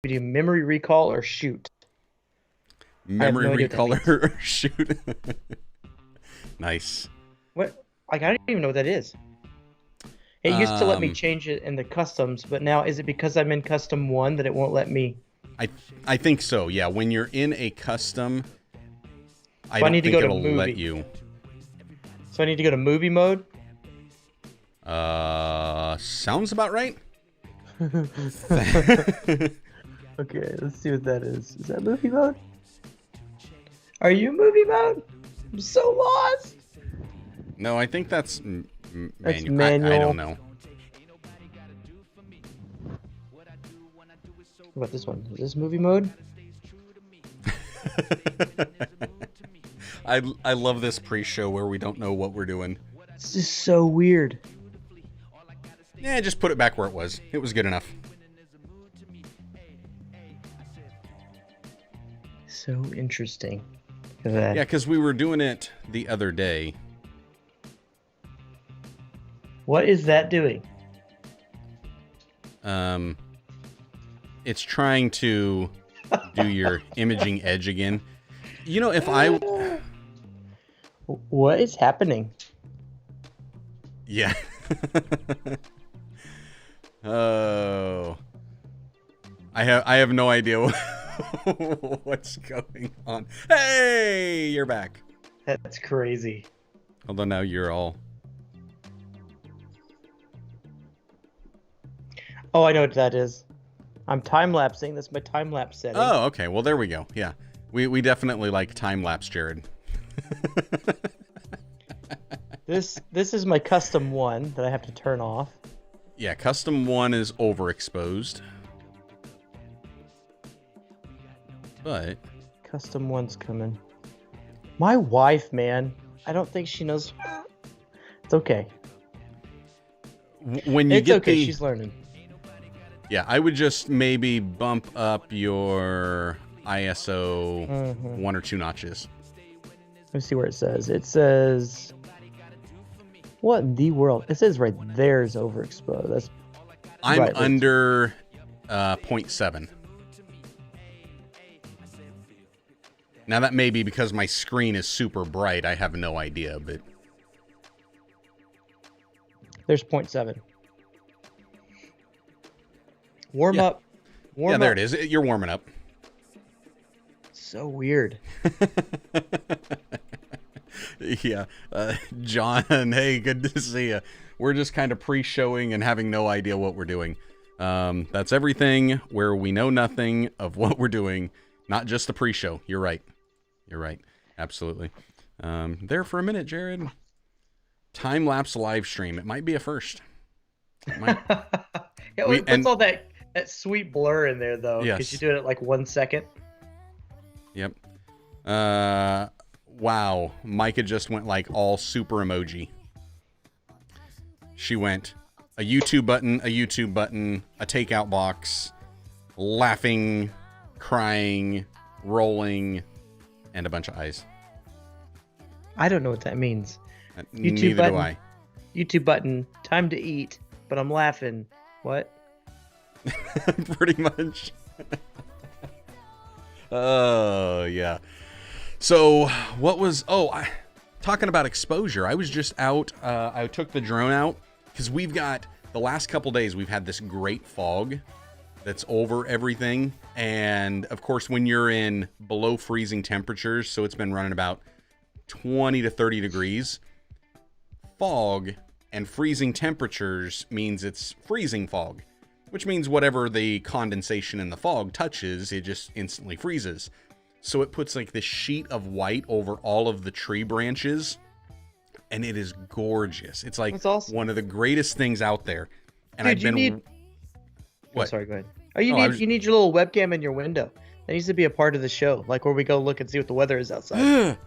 do memory recall or shoot. Memory No idea what that means. recolor or shoot. Nice. What? Like, I don't even know what that is. It used to let me Um, change it in the customs, but now is it because I'm in custom 1 that it won't let me? I I think so. Yeah, when you're in a custom, I So I don't need to think go to it'll let movie. you. So I need to go to movie mode. Sounds about right. Okay, let's see what that is. Is that movie mode? Are you movie mode? I'm so lost. No, I think that's That's manual. I don't manual. know. What about this one? Is this movie mode? I love this pre-show where we don't know what we're doing. This is so weird. Yeah, just put it back where it was. It was good enough. So interesting. Look at that. Yeah, because we were doing it the other day. What is that doing? It's trying to do your imaging edge again. You know, if I... What is happening? Yeah. Oh. I have no idea what's going on. Hey, you're back. That's crazy. Although now you're all... Oh, I know what that is. I'm time-lapsing. That's my time-lapse setting. Oh, okay. Well, there we go. Yeah. We definitely like time-lapse, Jarrod. This is my custom 1 that I have to turn off. Yeah, custom 1 is overexposed. But... Custom 1's coming. My wife, man. I don't think she knows. It's okay. When you It's get okay. the... She's learning. Yeah, I would just maybe bump up your ISO 1 or 2 notches. Let me see where it says. It says... What in the world? It says right there is overexposed. That's I'm right, under 0.7. Now that may be because my screen is super bright. I have no idea, but... There's 0.7. Warm up. Warm yeah, up. there it is. You're warming up. So weird. Yeah. John, hey, good to see you. We're just kind of pre-showing and having no idea what we're doing. That's everything where we know nothing of what we're doing. Not just the pre-show. You're right. You're right. Absolutely. There for a minute, Jarrod. Time-lapse live stream. It might be a first. It might. Yeah, it puts all that sweet blur in there, though. Yes. Because you do it at like 1 second. Yep. Wow. Micah just went like all super emoji. She went a YouTube button, a takeout box, laughing, crying, rolling, and a bunch of eyes. I don't know what that means. Neither button. do I. YouTube button. Time to eat. But I'm laughing. What? Pretty much. Oh, yeah. So, what was... Oh, talking about exposure. I was just out. I took the drone out because we've got... The last couple days, we've had this great fog that's over everything. And, of course, when you're in below freezing temperatures, so it's been running about 20 to 30 degrees, fog and freezing temperatures means it's freezing fog, which means whatever the condensation in the fog touches, it just instantly freezes. So it puts like this sheet of white over all of the tree branches, and it is gorgeous. It's like awesome. One of the greatest things out there. And Dude, I've been... you need... What? Oh, sorry, go ahead. Oh, you need your little webcam in your window. That needs to be a part of the show, like where we go look and see what the weather is outside.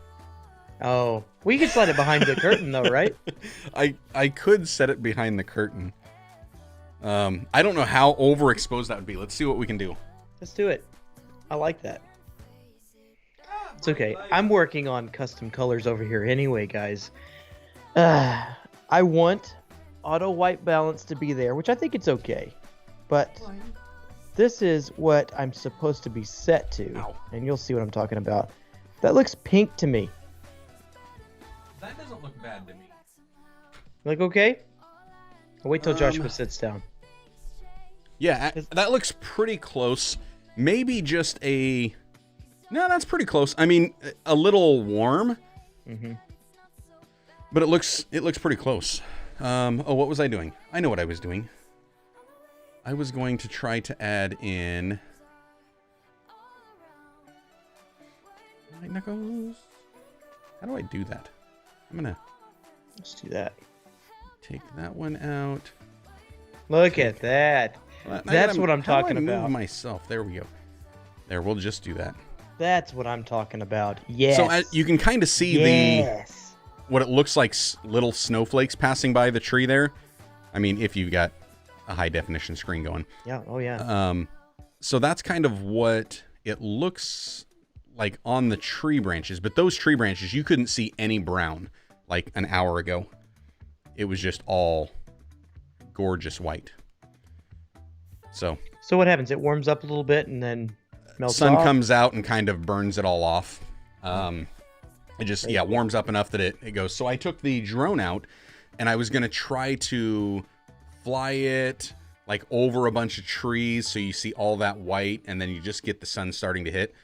Oh, we could slide it behind the curtain though, right? I could set it behind the curtain. I don't know how overexposed that would be. Let's see what we can do. Let's do it. I like that. It's okay. I'm working on custom colors over here anyway, guys. I want auto white balance to be there, which I think it's okay. But this is what I'm supposed to be set to. Ow. And you'll see what I'm talking about. That looks pink to me. That doesn't look bad to me. Like, okay? I'll wait till Joshua sits down. Yeah, that looks pretty close. Maybe just a... No, that's pretty close. I mean, a little warm. Mm-hmm. But it looks pretty close. Oh, what was I doing? I know what I was doing. I was going to try to add in... My knuckles. How do I do that? I'm gonna... Let's do that. Take that one out. Look at that. Well, That's what I'm how do talking I move about. myself. There we go. There, we'll just do that. That's what I'm talking about. Yes. So you can kind of see what it looks like, little snowflakes passing by the tree there. I mean, if you've got a high definition screen going. Yeah. Oh yeah. So that's kind of what it looks like on the tree branches. But those tree branches, you couldn't see any brown like an hour ago. It was just all gorgeous white. So what happens? It warms up a little bit and then melts sun off? comes out and kind of burns it all off. It just, warms up enough that it goes. So I took the drone out and I was going to try to fly it like over a bunch of trees so you see all that white and then you just get the sun starting to hit.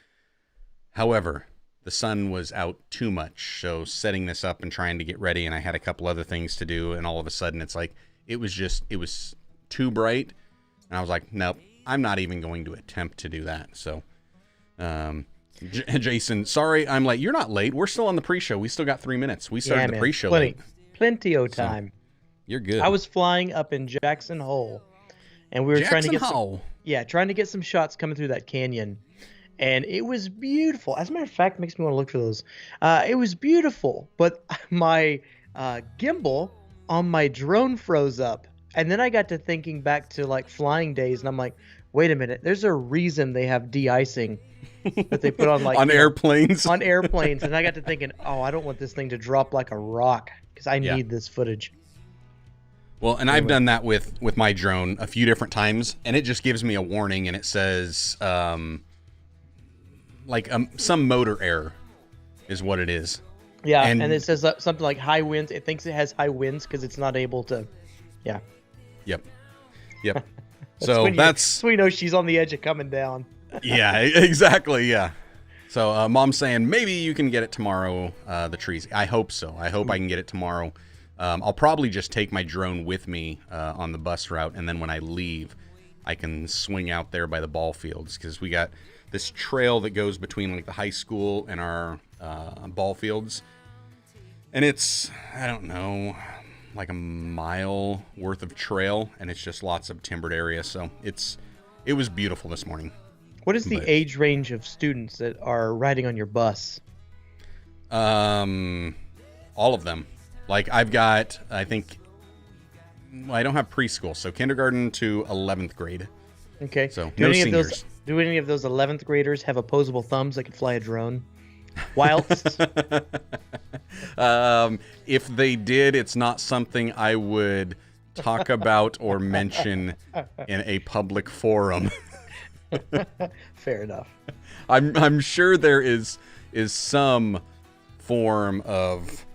However, the sun was out too much. So setting this up and trying to get ready, and I had a couple other things to do, and all of a sudden it's like, it was too bright. And I was like, nope, I'm not even going to attempt to do that. So, Jason, sorry, I'm late. You're not late. We're still on the pre-show. We still got 3 minutes. We started the pre-show late. Plenty of time. So, you're good. I was flying up in Jackson Hole, and we were trying to get some shots coming through that canyon. And it was beautiful. As a matter of fact, it makes me want to look for those. It was beautiful, but my gimbal on my drone froze up. And then I got to thinking back to like flying days, and I'm like, wait a minute. There's a reason they have de-icing that they put on like on airplanes. On airplanes. And I got to thinking, oh, I don't want this thing to drop like a rock because I need this footage. Well, and I've done that with my drone a few different times, and it just gives me a warning, and it says some motor error is what it is. Yeah, and it says something like high winds. It thinks it has high winds because it's not able to. Yeah. Yep. So that's we know she's on the edge of coming down. Yeah, exactly. Yeah. So Mom's saying maybe you can get it tomorrow. The trees. I hope so. I hope I can get it tomorrow. I'll probably just take my drone with me on the bus route, and then when I leave, I can swing out there by the ball fields because we got this trail that goes between like the high school and our ball fields, and it's, I don't know, like a mile worth of trail, and it's just lots of timbered area. So it was beautiful this morning. What is the age range of students that are riding on your bus? All of them. Like I've got, I think, well, I don't have preschool, so kindergarten to 11th grade. Okay. So no seniors. Do any of those 11th graders have opposable thumbs that can fly a drone? Whilst? If they did, it's not something I would talk about or mention in a public forum. Fair enough. I'm sure there is some form of,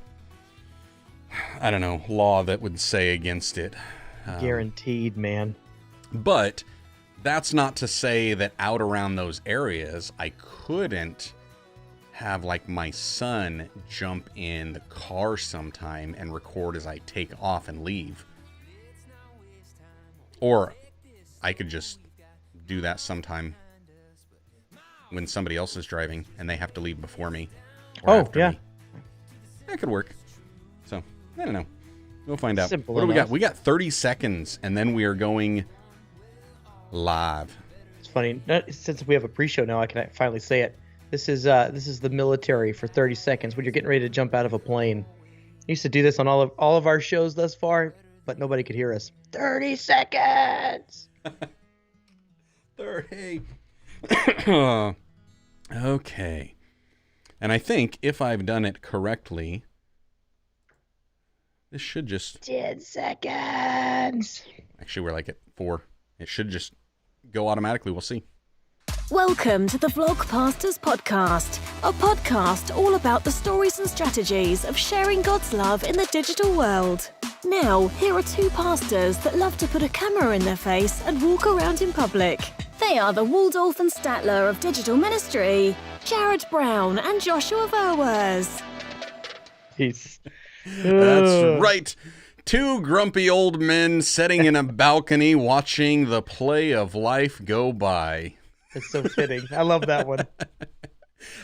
I don't know, law that would say against it. Guaranteed, man. But that's not to say that out around those areas, I couldn't have like my son jump in the car sometime and record as I take off and leave. Or I could just do that sometime when somebody else is driving and they have to leave before me. Or after me. That could work. So, I don't know. We'll find out. Simple What do we enough. got? We got 30 seconds and then we are going live. It's funny. Since we have a pre-show now, I can finally say it. This is the military for 30 seconds when you're getting ready to jump out of a plane. I used to do this on all of our shows thus far, but nobody could hear us. 30 seconds. 30. Okay. And I think if I've done it correctly, this should just 10 seconds. Actually, we're like at 4. It should just go automatically. We'll see. Welcome to the Vlogpastors Podcast, a podcast all about the stories and strategies of sharing God's love in the digital world. Now, here are two pastors that love to put a camera in their face and walk around in public. They are the Waldorf and Statler of digital ministry, Jarrod Brown and Joshua Verwers. Peace. That's right. Two grumpy old men sitting in a balcony watching the play of life go by. It's so fitting. I love that one.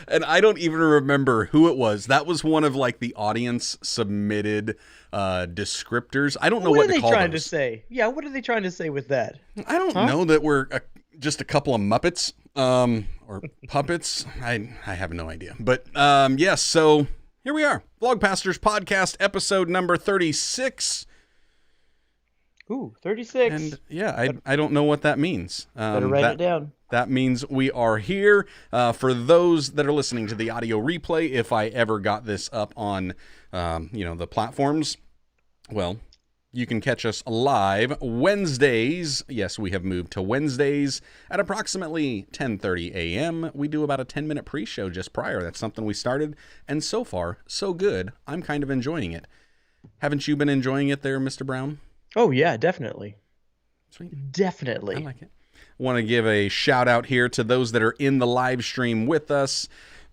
And I don't even remember who it was. That was one of like the audience submitted descripters. I don't know what to call What are they trying those. to say? Yeah, what are they trying to say with that? I don't know that we're just a couple of Muppets or puppets. I have no idea. But yes, so here we are. Vlogpastors Podcast, episode number 36. Ooh, 36. And yeah, I don't know what that means. Better write it down. That means we are here. For those that are listening to the audio replay, if I ever got this up on, the platforms, well, you can catch us live Wednesdays. Yes, we have moved to Wednesdays at approximately 10:30 a.m. We do about a 10-minute pre-show just prior. That's something we started, and so far, so good. I'm kind of enjoying it. Haven't you been enjoying it there, Mr. Brown? Oh, yeah, definitely. Sweet. Definitely. I like it. Want to give a shout out here to those that are in the live stream with us.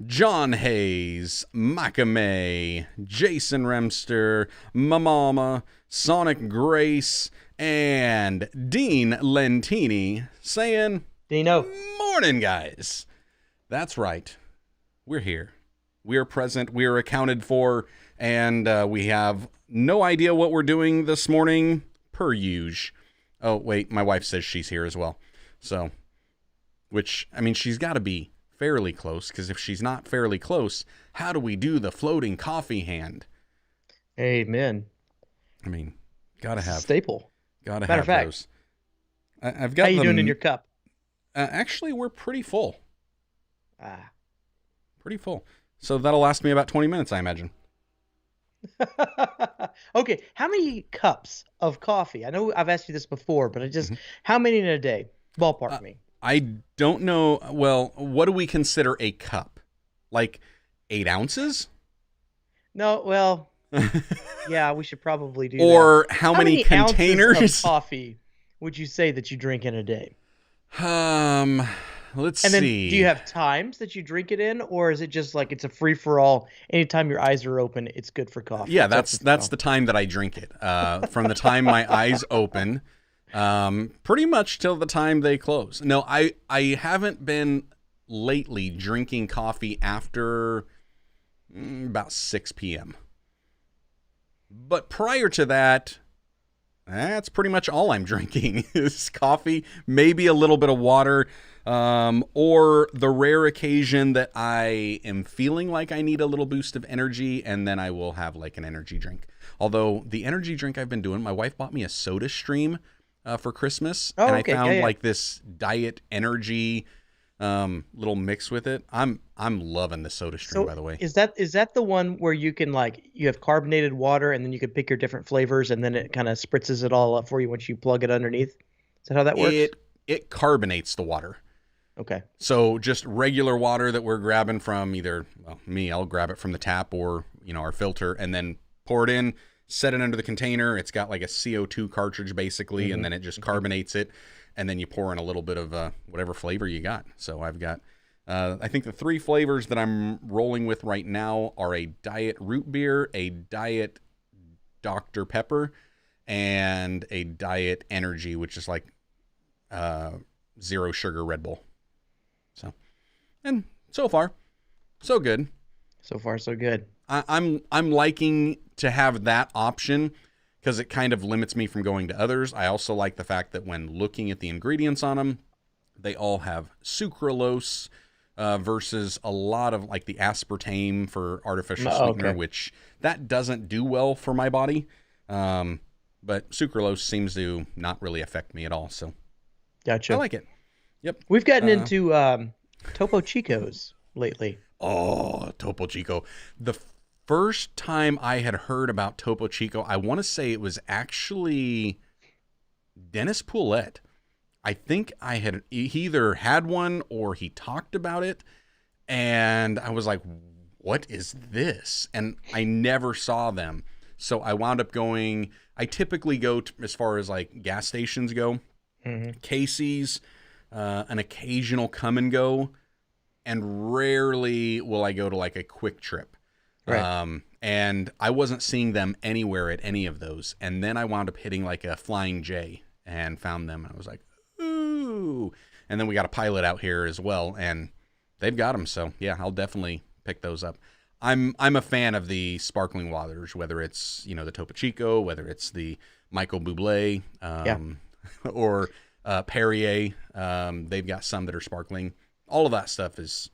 John Hayes, Makame, Jason Remster, Mamama, Sonic Grace, and Dean Lentini saying, Dino. Morning, guys. That's right. We're here. We are present. We are accounted for. And we have no idea what we're doing this morning, per usual. Oh, wait. My wife says she's here as well. So, which, I mean, she's got to be fairly close, because if she's not fairly close, how do we do the floating coffee hand? Amen. I mean, gotta have staple. Gotta Matter have of fact, those. I've got. How you doing in your cup? Actually, we're pretty full. Ah, pretty full. So that'll last me about 20 minutes, I imagine. Okay, how many cups of coffee? I know I've asked you this before, but how many in a day? Ballpark me. I don't know. Well, what do we consider a cup? Like 8 ounces? No, well, yeah, we should probably do or that. How many containers ounces of coffee would you say that you drink in a day? Let's and then, see. Do you have times that you drink it in, or is it just like it's a free for all? Anytime your eyes are open, it's good for coffee. Yeah, that's the time that I drink it. From the time my eyes open, pretty much till the time they close. No, I haven't been lately drinking coffee after about 6 p.m. But prior to that, that's pretty much all I'm drinking is coffee, maybe a little bit of water, or the rare occasion that I am feeling like I need a little boost of energy, and then I will have like an energy drink. Although the energy drink I've been doing, my wife bought me a Soda Stream for Christmas, and I found like this diet energy little mix with it. I'm loving the Soda Stream, by the way. Is that the one where you can you have carbonated water and then you can pick your different flavors and then it kind of spritzes it all up for you once you plug it underneath? Is that how that works? It carbonates the water. Okay. So just regular water that we're grabbing from I'll grab it from the tap or, our filter, and then pour it in, set it under the container. It's got like a CO2 cartridge basically, and then it just carbonates it. And then you pour in a little bit of whatever flavor you got. So I've got, I think the 3 flavors that I'm rolling with right now are a diet root beer, a diet Dr. Pepper, and a diet energy, which is like zero sugar Red Bull. And so far, so good. So far, so good. I'm liking to have that option because it kind of limits me from going to others. I also like the fact that when looking at the ingredients on them, they all have sucralose versus a lot of like the aspartame for artificial sweetener, which that doesn't do well for my body. But sucralose seems to not really affect me at all. So gotcha. I like it. Yep. We've gotten into Topo Chicos lately. Oh, Topo Chico. The first time I had heard about Topo Chico, I want to say it was actually Dennis Poulette. I think he either had one or he talked about it, and I was like, what is this? And I never saw them. So I wound up going, I typically go to, as far as like gas stations go, Casey's, an occasional Come and Go, and rarely will I go to like a Quick Trip. Right. And I wasn't seeing them anywhere at any of those. And then I wound up hitting like a Flying J and found them. And I was like, ooh. And then we got a Pilot out here as well, and they've got them. So yeah, I'll definitely pick those up. I'm a fan of the sparkling waters, whether it's, the Topo Chico, whether it's the Michael Bublé, or Perrier. They've got some that are sparkling. All of that stuff it's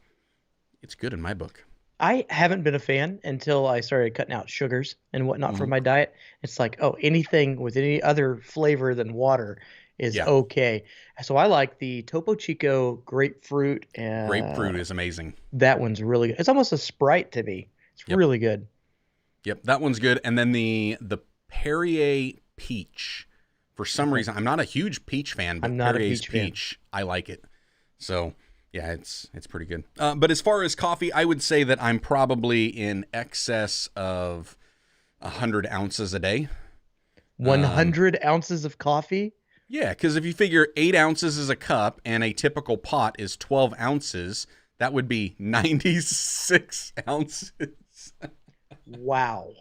good in my book. I haven't been a fan until I started cutting out sugars and whatnot from my diet. It's like, oh, anything with any other flavor than water is okay. So I like the Topo Chico grapefruit. Grapefruit is amazing. That one's really good. It's almost a Sprite to me. It's really good. Yep, that one's good. And then the Perrier peach. For some reason, I'm not a huge peach fan, but Perrier's peach, I like it. So yeah, it's pretty good. But as far as coffee, I would say that I'm probably in excess of 100 ounces a day. 100 ounces of coffee? Yeah, because if you figure 8 ounces is a cup and a typical pot is 12 ounces, that would be 96 ounces. Wow.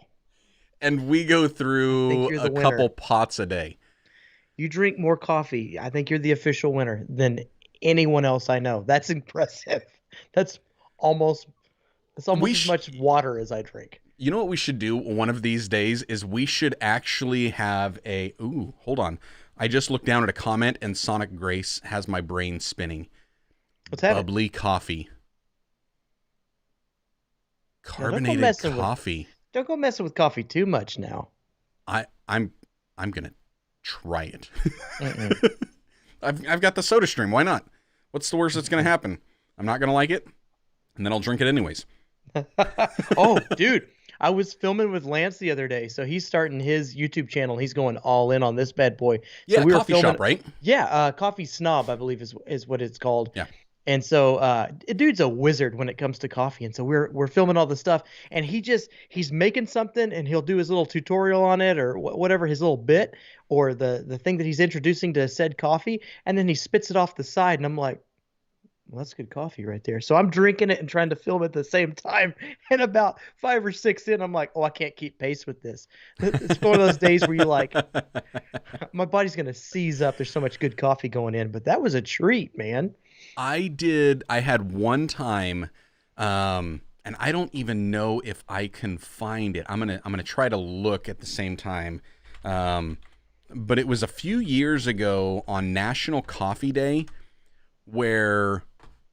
And we go through a couple pots a day. You drink more coffee. I think you're the official winner than anyone else I know. That's impressive. That's almost as much water as I drink. You know what we should do one of these days is we should actually have hold on. I just looked down at a comment and Sonic Grace has my brain spinning. What's that? Bubbly coffee. Carbonated coffee. Don't go messing with coffee too much now. I'm gonna try it. I've got the Soda Stream. Why not? What's the worst that's gonna happen? I'm not gonna like it, and then I'll drink it anyways. Oh, dude. I was filming with Lance the other day, so he's starting his YouTube channel. He's going all in on this bad boy. Yeah, so we coffee shop, right? Yeah, Coffee Snob, I believe is what it's called. Yeah. And so, dude's a wizard when it comes to coffee. And so we're filming all this stuff, and he's making something, and he'll do his little tutorial on it or whatever, his little bit or the thing that he's introducing to said coffee, and then he spits it off the side, and I'm like, well, that's good coffee right there. So I'm drinking it and trying to film at the same time. And about 5 or 6 in, I'm like, oh, I can't keep pace with this. It's one of those days where you're like, my body's going to seize up. There's so much good coffee going in. But that was a treat, man. I had one time, and I don't even know if I can find it. I'm gonna try to look at the same time. But it was a few years ago on National Coffee Day where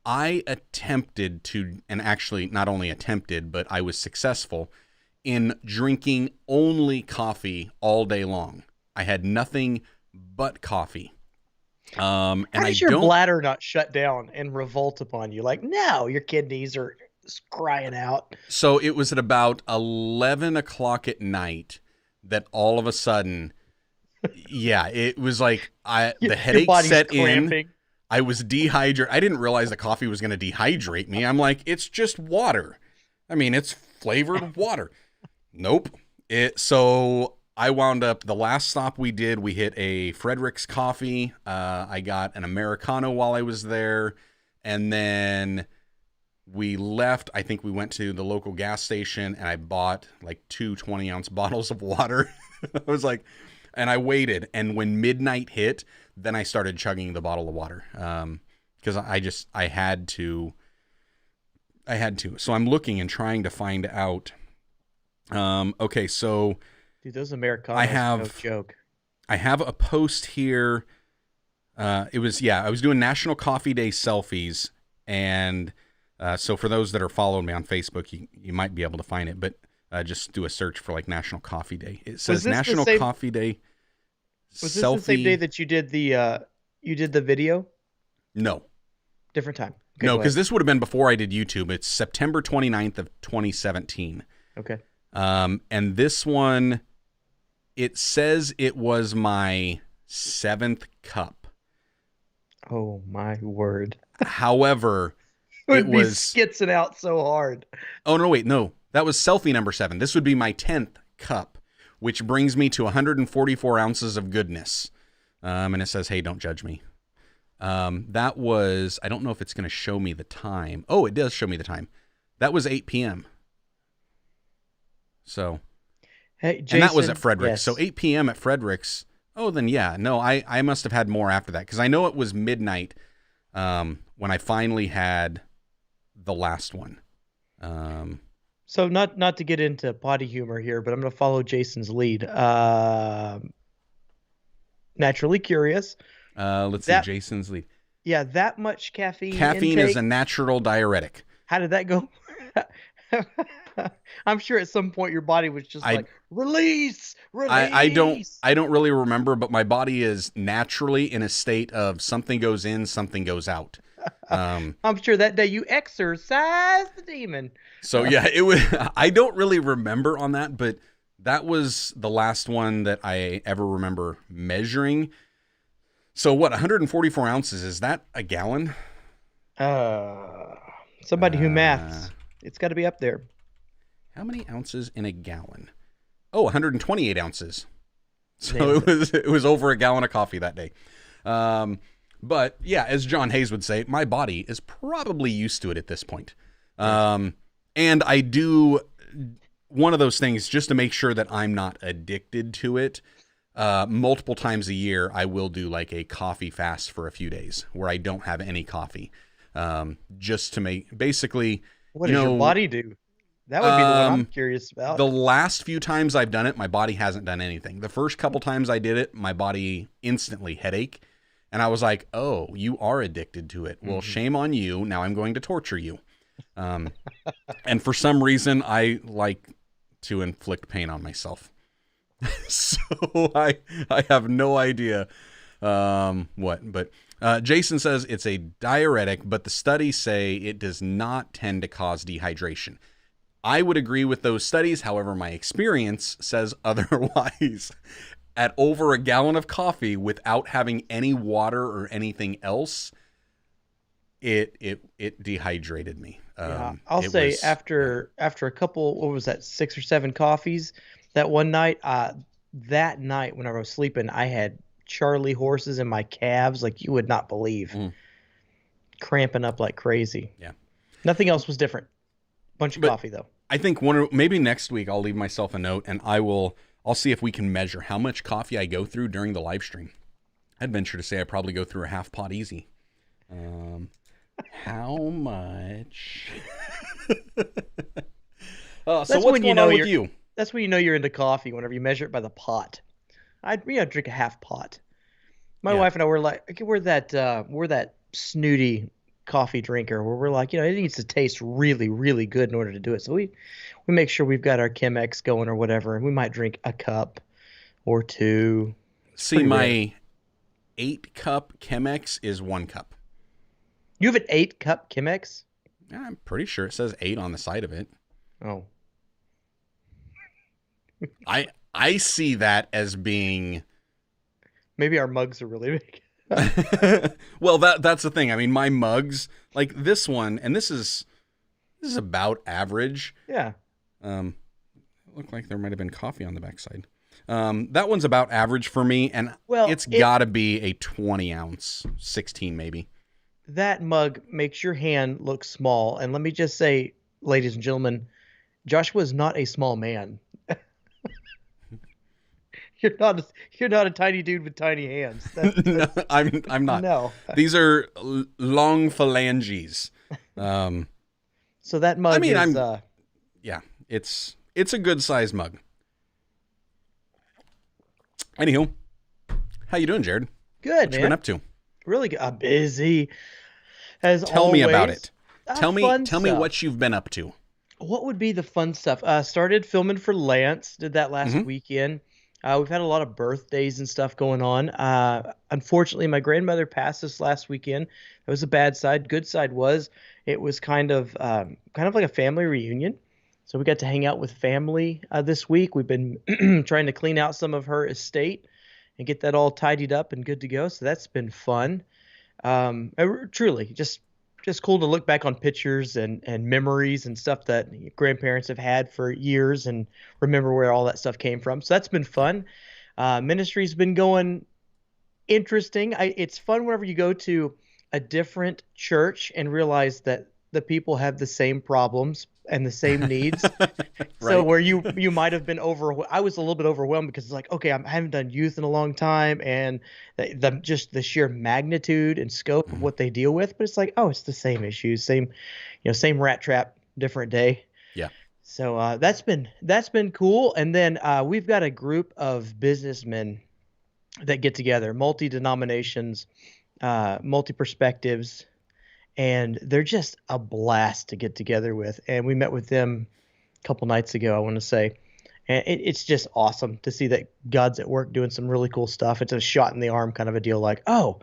I attempted to, and actually not only attempted, but I was successful in drinking only coffee all day long. I had nothing but coffee. How does your bladder not shut down and revolt upon you? Like, no, your kidneys are crying out. So it was at about 11 o'clock at night that all of a sudden, yeah, it was like the headache set in. I was dehydrated. I didn't realize that coffee was going to dehydrate me. I'm like, it's just water. I mean, it's flavored water. Nope. So I wound up, the last stop we did, we hit a Frederick's coffee. I got an Americano while I was there. And then we left. I think we went to the local gas station and I bought like 2 20-ounce bottles of water. I was like, and I waited. And when midnight hit, then I started chugging the bottle of water. Because I had to. So I'm looking and trying to find out. Okay, so. Dude, those Americanos, no joke. I have a post here. I was doing National Coffee Day selfies. And so for those that are following me on Facebook, you might be able to find it. But just do a search for like National Coffee Day. It says National Coffee Day. Was this the same day that you did the video? No. Different time. Okay, no, because this would have been before I did YouTube. It's September 29th of 2017. Okay. And this one, it says it was my 7th cup. Oh my word! However, It it would be was. skitzing out so hard. Oh no, wait, no, that was selfie number 7. This would be my 10th cup, which brings me to 144 ounces of goodness. And it says, "Hey, don't judge me." That was. I don't know if it's going to show me the time. Oh, it does show me the time. That was 8 p.m. So, Hey, Jason, and that was at Frederick's. yes. So 8 p.m. at Frederick's. Oh, then yeah. No, I must have had more after that because I know it was midnight when I finally had the last one. So not to get into potty humor here, but I'm going to follow Jason's lead. Naturally curious. Let's see, Jason's lead. Yeah, that much caffeine. Caffeine intake, is a natural diuretic. How did that go? I'm sure at some point your body was just like, release. I don't really remember, but my body is naturally in a state of something goes in, something goes out. I'm sure that day you exorcised the demon. So yeah, it was. I don't really remember on that, but that was the last one that I ever remember measuring. So what? 144 ounces, is that a gallon? Somebody who maths, it's got to be up there. How many ounces in a gallon? Oh, 128 ounces. So it was over a gallon of coffee that day. But yeah, as John Hayes would say, my body is probably used to it at this point. And I do one of those things just to make sure that I'm not addicted to it. Multiple times a year, I will do like a coffee fast for a few days where I don't have any coffee. Just to make, basically, what does your body do? That would be the one I'm curious about. The last few times I've done it, my body hasn't done anything. The first couple times I did it, my body instantly headache. And I was like, oh, you are addicted to it. Well, shame on you. Now I'm going to torture you. And for some reason, I like to inflict pain on myself. So I have no idea what. But Jason says it's a diuretic, but the studies say it does not tend to cause dehydration. I would agree with those studies. However, my experience says otherwise. At over a gallon of coffee without having any water or anything else, it dehydrated me. Yeah, I'll say after a couple, what was that, 6 or 7 coffees that one night, that night when I was sleeping, I had Charlie horses in my calves like you would not believe. Cramping up like crazy. Yeah. Nothing else was different. Bunch of coffee though. I think maybe next week I'll leave myself a note and I'll see if we can measure how much coffee I go through during the live stream. I'd venture to say I probably go through a half pot easy. How much? So what's going on with you? That's when you know you're into coffee, whenever you measure it by the pot. I'd drink a half pot. My wife and I were like, we're that snooty coffee drinker where we're like, it needs to taste really, really good in order to do it. So we make sure we've got our Chemex going or whatever, and we might drink a cup or two. See, my 8-cup Chemex is 1 cup. You have an 8-cup Chemex? Yeah, I'm pretty sure it says 8 on the side of it. Oh. I see that as being... Maybe our mugs are really big. Well, that's the thing. I mean, my mugs, like this one, and this is about average. Yeah. Looked like there might have been coffee on the backside. That one's about average for me, and it's got to be a 20-ounce, 16 maybe. That mug makes your hand look small, and let me just say, ladies and gentlemen, Joshua is not a small man. You're not a tiny dude with tiny hands. No, I'm not. No. These are long phalanges. So that mug is... yeah, it's a good size mug. Anywho, how you doing, Jarrod? Good, what you been up to? Really good. I'm busy, as always. Tell me about it. Tell me Stuff. what you've been up to. What would be the fun stuff? Started filming for Lance. Did that last weekend. We've had a lot of birthdays and stuff going on. Unfortunately, my grandmother passed this last weekend. That was the bad side. Good side was it was kind of like a family reunion. So we got to hang out with family this week. We've been trying to clean out some of her estate and get that all tidied up and good to go. So that's been fun. Truly, just cool to look back on pictures and memories and stuff that grandparents have had for years and remember where all that stuff came from. So that's been fun. Ministry's been going interesting. It's fun whenever you go to a different church and realize that the people have the same problems and the same needs. So Right. where you might have been I was a little bit overwhelmed because it's like, okay, I haven't done youth in a long time, and just the sheer magnitude and scope of what they deal with. But it's like, oh, it's the same issues, same rat trap, different day. Yeah. So that's been cool. And then we've got a group of businessmen that get together, multi-denominations, multi-perspectives, and they're just a blast to get together with. And we met with them a couple nights ago, I want to say. And it's just awesome to see that God's at work doing some really cool stuff. It's a shot in the arm kind of a deal, like, oh,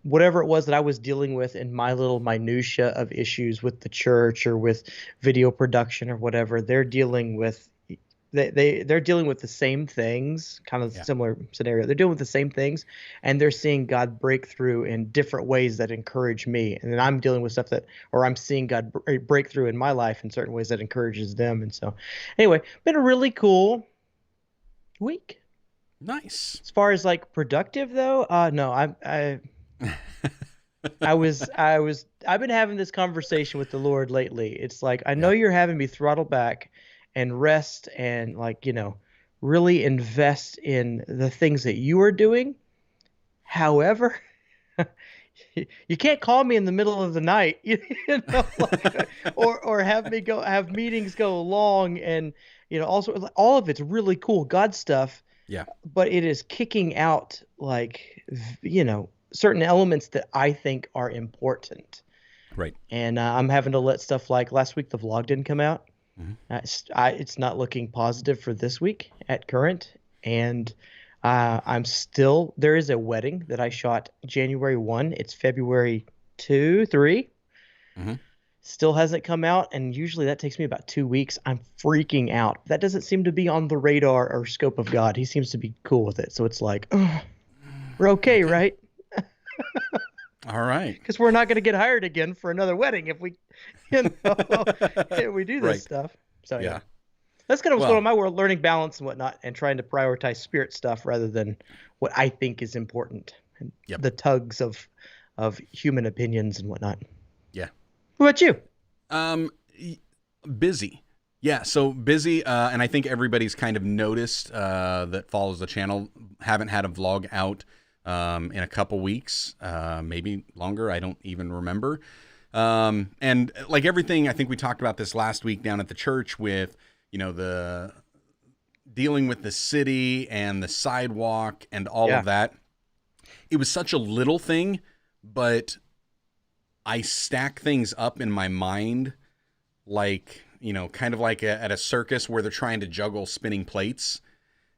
whatever it was that I was dealing with in my little minutia of issues with the church or with video production or whatever, they're dealing with they're dealing with the same things, kind of similar scenario. They're dealing with the same things, and they're seeing God break through in different ways that encourage me. And then I'm dealing with stuff I'm seeing God break through in my life in certain ways that encourages them. And so, anyway, been a really cool week. Nice. As far as like productive though, no, I've been having this conversation with the Lord lately. It's like, I know you're having me throttle back and rest and really invest in the things that you are doing. However, you can't call me in the middle of the night, or have meetings go long, and also all of it's really cool God stuff. Yeah. But it is kicking out certain elements that I think are important. Right. And I'm having to let stuff like last week the vlog didn't come out. Mm-hmm. It's not looking positive for this week at current, and there is a wedding that I shot January 1. It's February 2, 3. Mm-hmm. Still hasn't come out, and usually that takes me about 2 weeks. I'm freaking out. That doesn't seem to be on the radar or scope of God. He seems to be cool with it. So it's like, we're okay, right? All right. Because we're not going to get hired again for another wedding if we, if we do this stuff. So yeah, that's kind of what's going on in my world, learning balance and whatnot, and trying to prioritize spirit stuff rather than what I think is important, and the tugs of human opinions and whatnot. Yeah. What about you? Busy. Yeah, so busy, and I think everybody's kind of noticed that follows the channel. Haven't had a vlog out in a couple weeks, maybe longer. I don't even remember. And like everything, I think we talked about this last week down at the church with, the dealing with the city and the sidewalk and all of that. It was such a little thing, but I stack things up in my mind like, kind of like at a circus where they're trying to juggle spinning plates.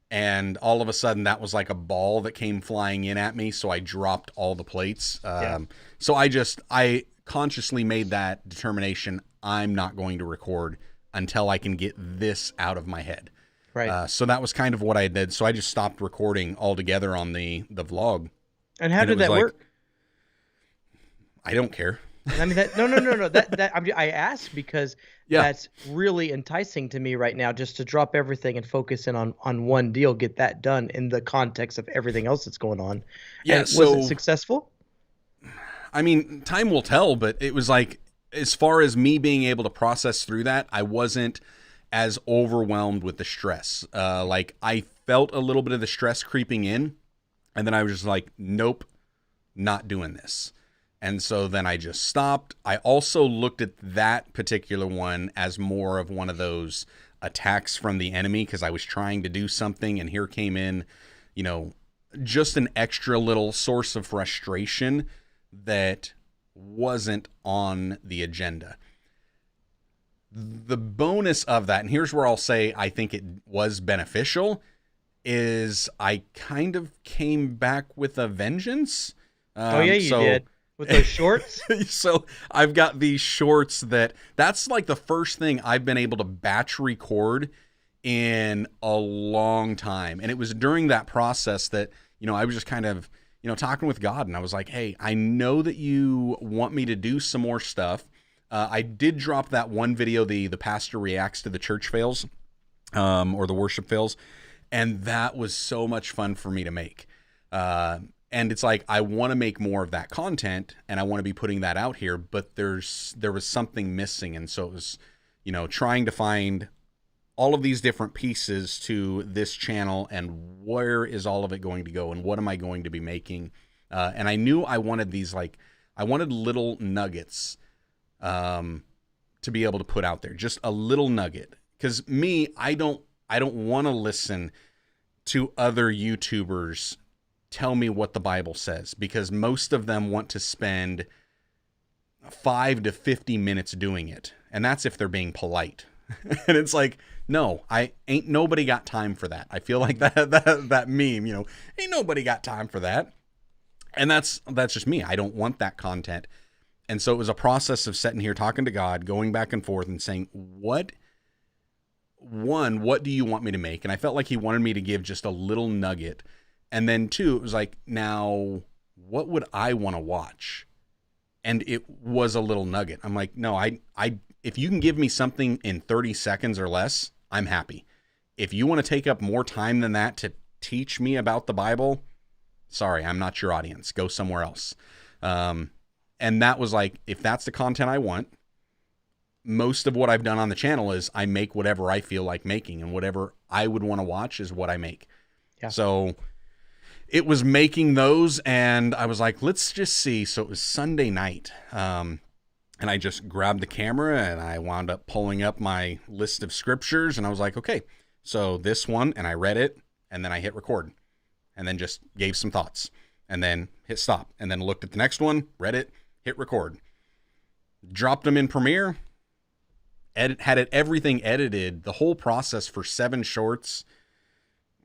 And all of a sudden that was like a ball that came flying in at me. So I dropped all the plates. So I consciously made that determination. I'm not going to record until I can get this out of my head. Right. So that was kind of what I did. So I just stopped recording altogether on the vlog. And how did that work? I don't care. I mean, no. I asked because that's really enticing to me right now, just to drop everything and focus in on one deal, get that done in the context of everything else that's going on. Yeah. And was it successful? I mean, time will tell, but it was like, as far as me being able to process through that, I wasn't as overwhelmed with the stress. Like I felt a little bit of the stress creeping in, and then I was just like, nope, not doing this. And so then I just stopped. I also looked at that particular one as more of one of those attacks from the enemy, because I was trying to do something, and here came in, just an extra little source of frustration that wasn't on the agenda. The bonus of that, and here's where I'll say I think it was beneficial, is I kind of came back with a vengeance. You did. With those shorts? So I've got these shorts that's like the first thing I've been able to batch record in a long time. And it was during that process that, I was just kind of, talking with God, and I was like, hey, I know that you want me to do some more stuff. I did drop that one video, the pastor reacts to the church fails, or the worship fails, and that was so much fun for me to make. And it's like, I want to make more of that content, and I want to be putting that out here, but there was something missing, and so it was, trying to find all of these different pieces to this channel, and where is all of it going to go, and what am I going to be making? And I knew I wanted these, I wanted little nuggets to be able to put out there, just a little nugget. Because I don't want to listen to other YouTubers tell me what the Bible says, because most of them want to spend 5 to 50 minutes doing it, and that's if they're being polite. And it's like, no, ain't nobody got time for that. I feel like that meme, ain't nobody got time for that. And that's just me. I don't want that content. And so it was a process of sitting here talking to God, going back and forth and saying, what do you want me to make? And I felt like he wanted me to give just a little nugget. And then 2, it was like, now what would I want to watch? And it was a little nugget. I'm like, no, if you can give me something in 30 seconds or less, I'm happy. If you want to take up more time than that to teach me about the Bible, sorry, I'm not your audience. Go somewhere else. And that was like, if that's the content I want, most of what I've done on the channel is I make whatever I feel like making, and whatever I would want to watch is what I make. Yeah. So it was making those, and I was like, let's just see. So it was Sunday night. And I just grabbed the camera, and I wound up pulling up my list of scriptures, and I was like, okay, so this one, and I read it, and then I hit record, and then just gave some thoughts, and then hit stop, and then looked at the next one, read it, hit record, dropped them in Premiere, had everything edited, the whole process for 7 shorts.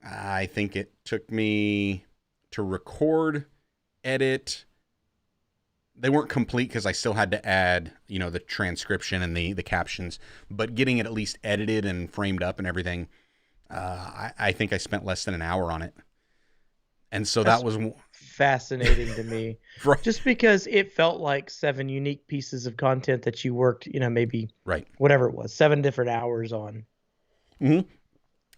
I think it took me to record, edit. They weren't complete because I still had to add, the transcription and the captions, but getting it at least edited and framed up and everything, I think I spent less than an hour on it. And so that was fascinating to me. Right. Just because it felt like 7 unique pieces of content that you worked, maybe right, whatever it was, 7 different hours on. Mm-hmm.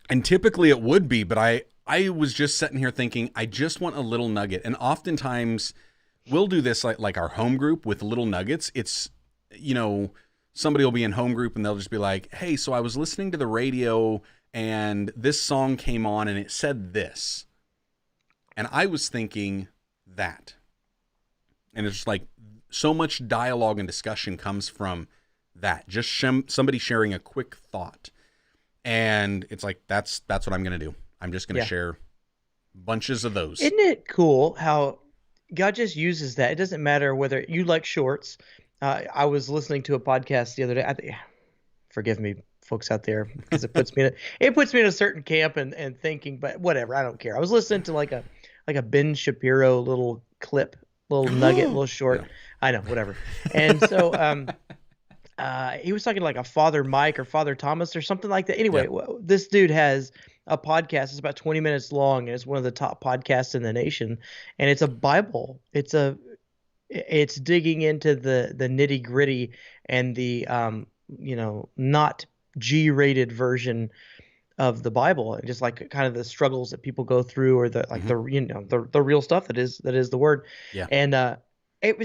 And typically it would be, but I was just sitting here thinking, I just want a little nugget. And oftentimes we'll do this like our home group with little nuggets. It's, somebody will be in home group and they'll just be like, hey, so I was listening to the radio and this song came on and it said this. And I was thinking that. And it's just like, so much dialogue and discussion comes from that. Just somebody sharing a quick thought. And it's like, that's what I'm going to do. I'm just going to share bunches of those. Isn't it cool how God just uses that? It doesn't matter whether you like shorts. I was listening to a podcast the other day. Forgive me, folks out there, because it puts me in a certain camp and thinking, but whatever, I don't care. I was listening to like a Ben Shapiro little clip, little nugget, little short. Yeah. I know, whatever. And so he was talking like a Father Mike or Father Thomas or something like that. Anyway, this dude has a podcast. It's about 20 minutes long, and it's one of the top podcasts in the nation. And it's a Bible. It's digging into the nitty gritty and the not G-rated version of the Bible, and just like kind of the struggles that people go through, or the the real stuff that is the word. Yeah. And it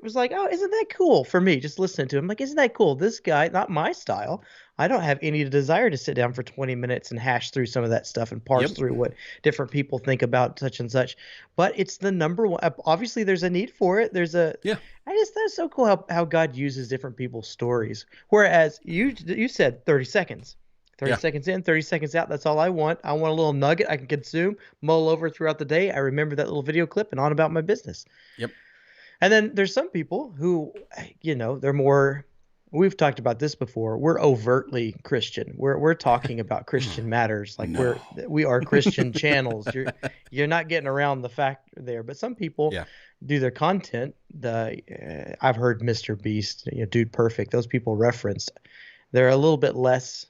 was like, oh, isn't that cool for me? Just listening to him, like, isn't that cool? This guy, not my style. I don't have any desire to sit down for 20 minutes and hash through some of that stuff and parse through what different people think about such and such. But it's the number one. Obviously, there's a need for it. That's so cool how God uses different people's stories. Whereas you said 30 seconds. 30 seconds in, 30 seconds out. That's all I want. I want a little nugget I can consume, mull over throughout the day. I remember that little video clip and on about my business. Yep. And then there's some people who, they're more, we've talked about this before. We're overtly Christian. We're talking about Christian matters. Like we are Christian channels. You're not getting around the fact there. But some people do their content. I've heard Mr. Beast, Dude Perfect. Those people referenced. They're a little bit less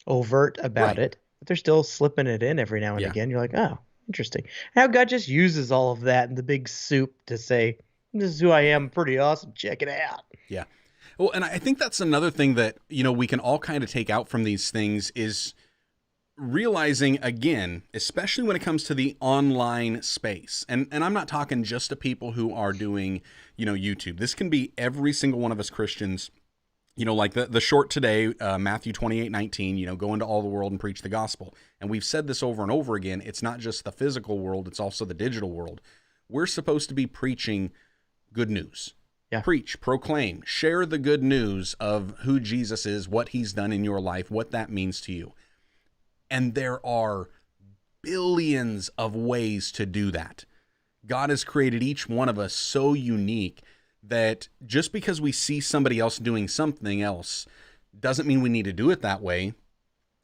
overt about it, but they're still slipping it in every now and again. You're like, oh, Interesting. How God just uses all of that in the big soup to say, this is who I am, pretty awesome, check it out. Yeah. Well, and I think that's another thing that, we can all kind of take out from these things is realizing, again, especially when it comes to the online space. And I'm not talking just to people who are doing, YouTube. This can be every single one of us Christians, like the short today, Matthew 28:19, go into all the world and preach the gospel. And we've said this over and over again. It's not just the physical world, it's also the digital world. We're supposed to be preaching good news. Yeah. Preach, proclaim, share the good news of who Jesus is, what he's done in your life, what that means to you. And there are billions of ways to do that. God has created each one of us so unique that just because we see somebody else doing something else doesn't mean we need to do it that way.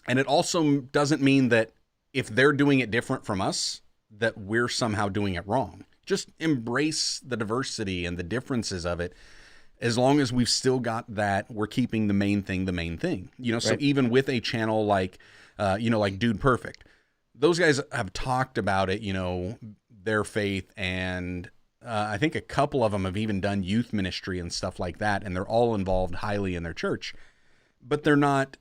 And it also doesn't mean that if they're doing it different from us, that we're somehow doing it wrong. Just embrace the diversity and the differences of it. As long as we've still got that, we're keeping the main thing the main thing. So Right. even with a channel like, like Dude Perfect, those guys have talked about it, their faith, and I think a couple of them have even done youth ministry and stuff like that, and they're all involved highly in their church. But they're not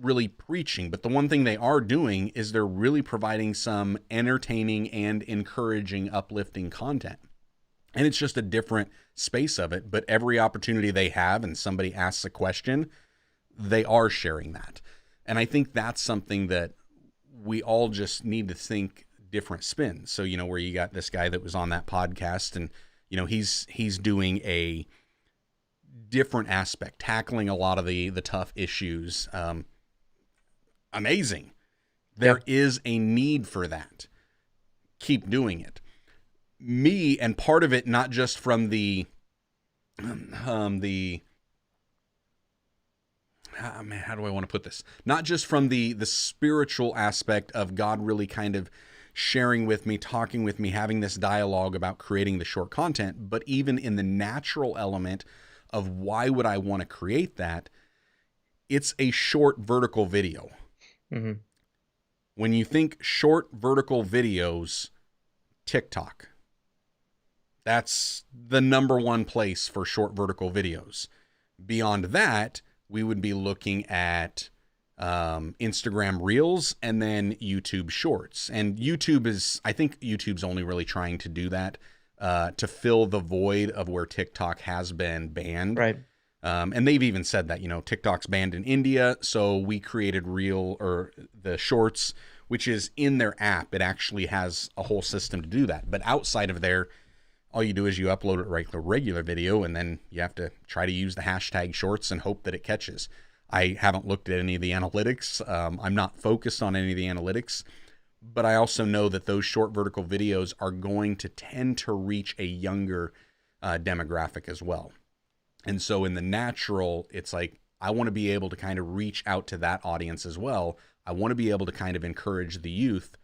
really preaching. But the one thing they are doing is they're really providing some entertaining and encouraging, uplifting content. And it's just a different space of it. But every opportunity they have and somebody asks a question, they are sharing that. And I think that's something that we all just need to think different spins. So, where you got this guy that was on that podcast and, he's doing a different aspect, tackling a lot of the tough issues. Amazing. There is a need for that. Keep doing it. Me, and part of it, not just from the how do I want to put this? Not just from the spiritual aspect of God really kind of sharing with me, talking with me, having this dialogue about creating the short content, but even in the natural element of why would I want to create that? It's a short vertical video. Mm-hmm. When you think short vertical videos, TikTok. That's the number one place for short vertical videos. Beyond that, we would be looking at Instagram Reels and then YouTube Shorts. And I think YouTube's only really trying to do that to fill the void of where TikTok has been banned. Right. And they've even said that, TikTok's banned in India. So we created the Shorts, which is in their app. It actually has a whole system to do that. But outside of there, all you do is you upload it like the regular video, and then you have to try to use the hashtag Shorts and hope that it catches. I haven't looked at any of the analytics. I'm not focused on any of the analytics, but I also know that those short vertical videos are going to tend to reach a younger demographic as well. And so in the natural, it's like, I want to be able to kind of reach out to that audience as well. I want to be able to kind of encourage the youth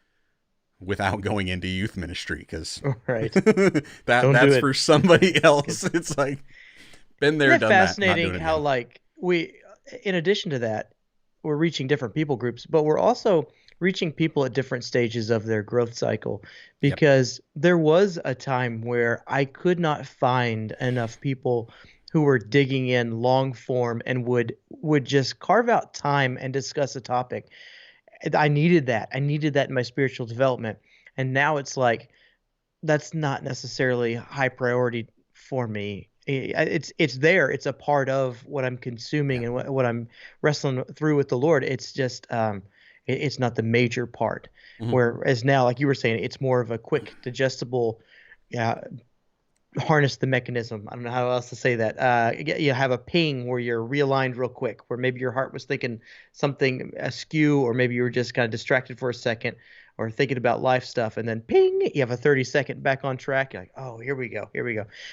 without going into youth ministry, because Right. that's for somebody else. It's like, been there, done that. Fascinating how we, in addition to that, we're reaching different people groups, but we're also reaching people at different stages of their growth cycle, because there was a time where I could not find enough people who were digging in long form and would just carve out time and discuss a topic. I needed that. I needed that in my spiritual development. And now it's like, that's not necessarily high priority for me. It's there. It's a part of what I'm consuming and what I'm wrestling through with the Lord. It's just, it's not the major part. Mm-hmm. Whereas now, like you were saying, it's more of a quick, digestible, harness the mechanism. I don't know how else to say that. You have a ping where you're realigned real quick, where maybe your heart was thinking something askew, or maybe you were just kind of distracted for a second or thinking about life stuff, and then ping, you have a 30-second back on track. You're like, oh, here we go.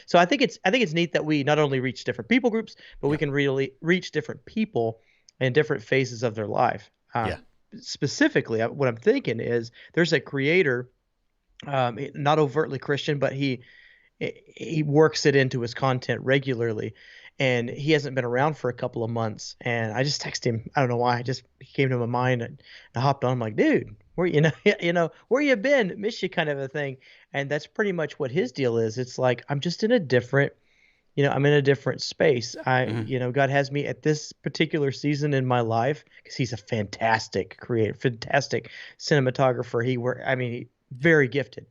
So I think it's neat that we not only reach different people groups, but we can really reach different people in different phases of their life. Specifically, what I'm thinking is there's a creator, not overtly Christian, but he works it into his content regularly, and he hasn't been around for a couple of months. And I just texted him. I don't know why. He came to my mind, and I hopped on. I'm like, dude, where where you been, miss you kind of a thing. And that's pretty much what his deal is. It's like, I'm just in a different, I'm in a different space. God has me at this particular season in my life because he's a fantastic creator, fantastic cinematographer. Very gifted.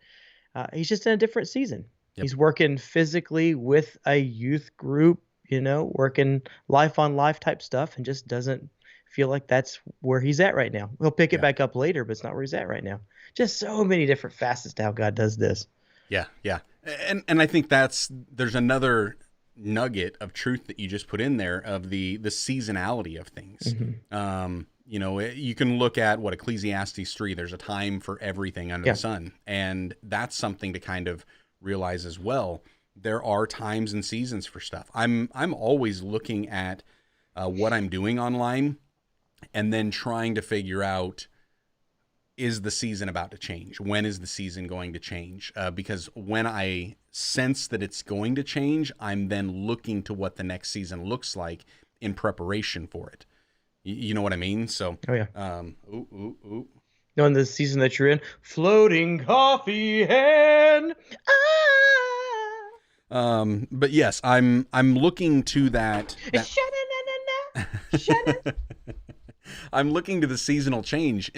He's just in a different season. Yep. He's working physically with a youth group, working life on life type stuff, and just doesn't feel like that's where he's at right now. He'll pick it back up later, but it's not where he's at right now. Just so many different facets to how God does this. Yeah, yeah. And I think there's another nugget of truth that you just put in there of the seasonality of things. Mm-hmm. You can look at what Ecclesiastes 3, there's a time for everything under the sun. And that's something to kind of realize as well. There are times and seasons for stuff. I'm always looking at what I'm doing online and then trying to figure out, is the season about to change? When is the season going to change? Because when I sense that it's going to change, I'm then looking to what the next season looks like in preparation for it. You know what I mean? So, in the season that you're in, floating coffee hand. But yes, I'm looking to that. I'm looking to the seasonal change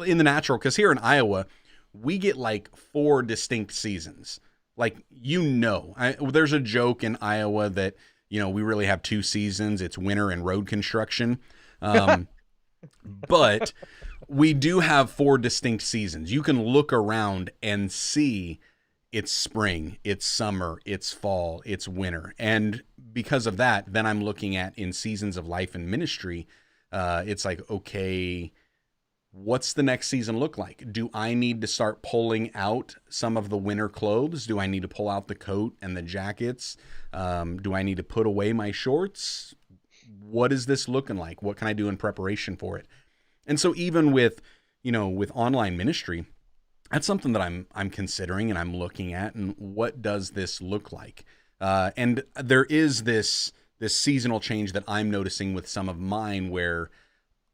in the natural, because here in Iowa, we get like 4 distinct seasons. Like, there's a joke in Iowa that, we really have 2 seasons. It's winter and road construction. But we do have 4 distinct seasons. You can look around and see it's spring, it's summer, it's fall, it's winter. And because of that, then I'm looking at in seasons of life and ministry, it's like, okay, what's the next season look like? Do I need to start pulling out some of the winter clothes? Do I need to pull out the coat and the jackets? Do I need to put away my shorts? What is this looking like? What can I do in preparation for it? And so even with online ministry, that's something that I'm considering and I'm looking at, and what does this look like? And there is this seasonal change that I'm noticing with some of mine, where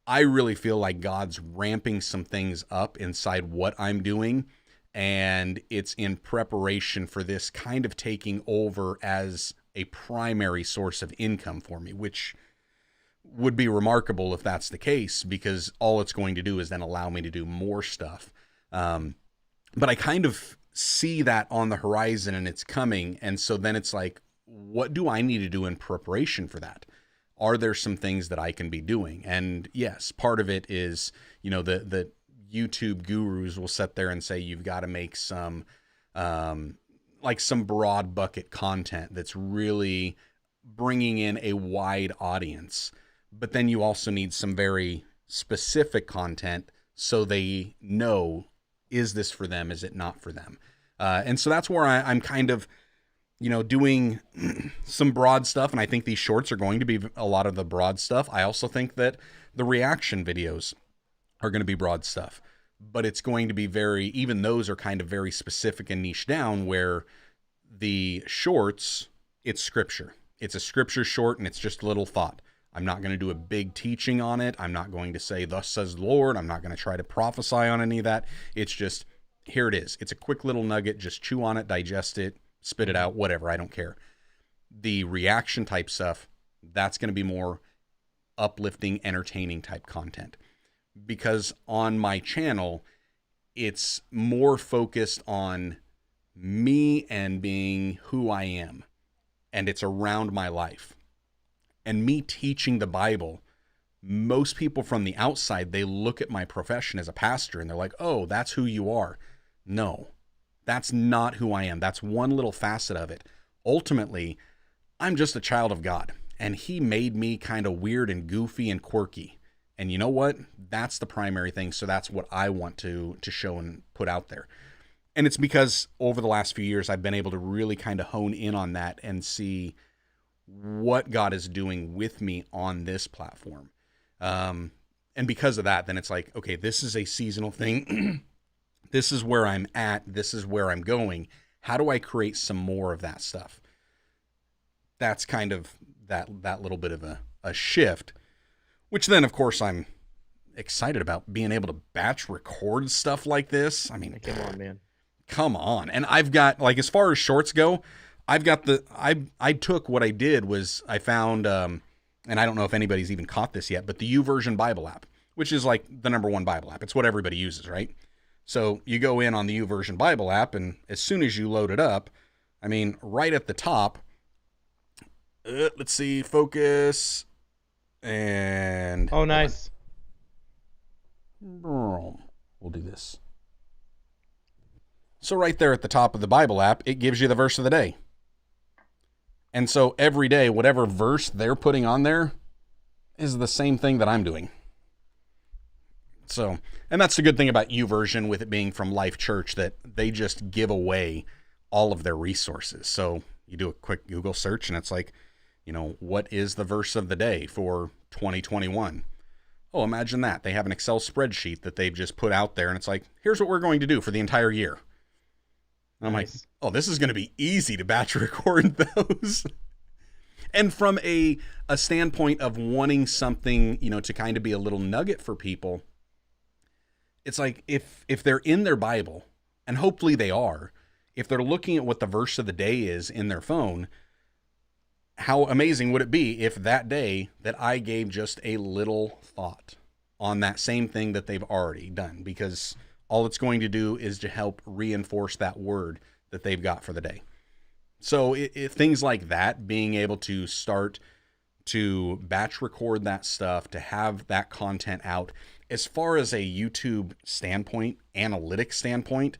I really feel like God's ramping some things up inside what I'm doing, and it's in preparation for this kind of taking over as a primary source of income for me, which would be remarkable if that's the case, because all it's going to do is then allow me to do more stuff. But I kind of see that on the horizon and it's coming. And so then it's like, what do I need to do in preparation for that? Are there some things that I can be doing? And yes, part of it is, the YouTube gurus will sit there and say, you've got to make some, some broad bucket content that's really bringing in a wide audience. But then you also need some very specific content so they know, is this for them? Is it not for them? And so that's where I'm kind of, doing some broad stuff. And I think these shorts are going to be a lot of the broad stuff. I also think that the reaction videos are going to be broad stuff, but it's going to be even those are kind of very specific and niche down, where the shorts, it's scripture. It's a scripture short and it's just a little thought. I'm not going to do a big teaching on it. I'm not going to say, thus says the Lord. I'm not going to try to prophesy on any of that. It's just, here it is. It's a quick little nugget. Just chew on it, digest it, spit it out, whatever. I don't care. The reaction type stuff, that's going to be more uplifting, entertaining type content. Because on my channel, it's more focused on me and being who I am. And it's around my life. And me teaching the Bible, most people from the outside, they look at my profession as a pastor and they're like, oh, that's who you are. No, that's not who I am. That's one little facet of it. Ultimately, I'm just a child of God, and he made me kind of weird and goofy and quirky. And you know what? That's the primary thing. So that's what I want to show and put out there. And it's because over the last few years, I've been able to really kind of hone in on that and see what God is doing with me on this platform. And because of that, then it's like, okay, this is a seasonal thing. This is where I'm at. This is where I'm going. How do I create some more of that stuff? That's kind of that little bit of a shift, which then, of course, I'm excited about being able to batch record stuff like this. I mean, come on, man. Come on. And I've got, like, as far as shorts go, I've got I took what I did was I found, and I don't know if anybody's even caught this yet, but the YouVersion Bible app, which is like the #1 Bible app. It's what everybody uses, right? So you go in on the YouVersion Bible app, and as soon as you load it up, I mean, right at the top, let's see, focus, and... Oh, nice. We'll do this. So right there at the top of the Bible app, it gives you the verse of the day. And so every day, whatever verse they're putting on there is the same thing that I'm doing. So, and that's the good thing about YouVersion with it being from Life Church, that they just give away all of their resources. So you do a quick Google search and it's like, you know, what is the verse of the day for 2021? Oh, imagine that. They have an Excel spreadsheet that they've just put out there and it's like, here's what we're going to do for the entire year. And I'm like, oh, this is going to be easy to batch record those. And from a standpoint of wanting something, you know, to kind of be a little nugget for people, it's like if they're in their Bible, and hopefully they are, if they're looking at what the verse of the day is in their phone, how amazing would it be if that day that I gave just a little thought on that same thing that they've already done, because all it's going to do is to help reinforce that word that they've got for the day. So things like that, being able to start to batch record that stuff, to have that content out, as far as a YouTube standpoint, analytics standpoint,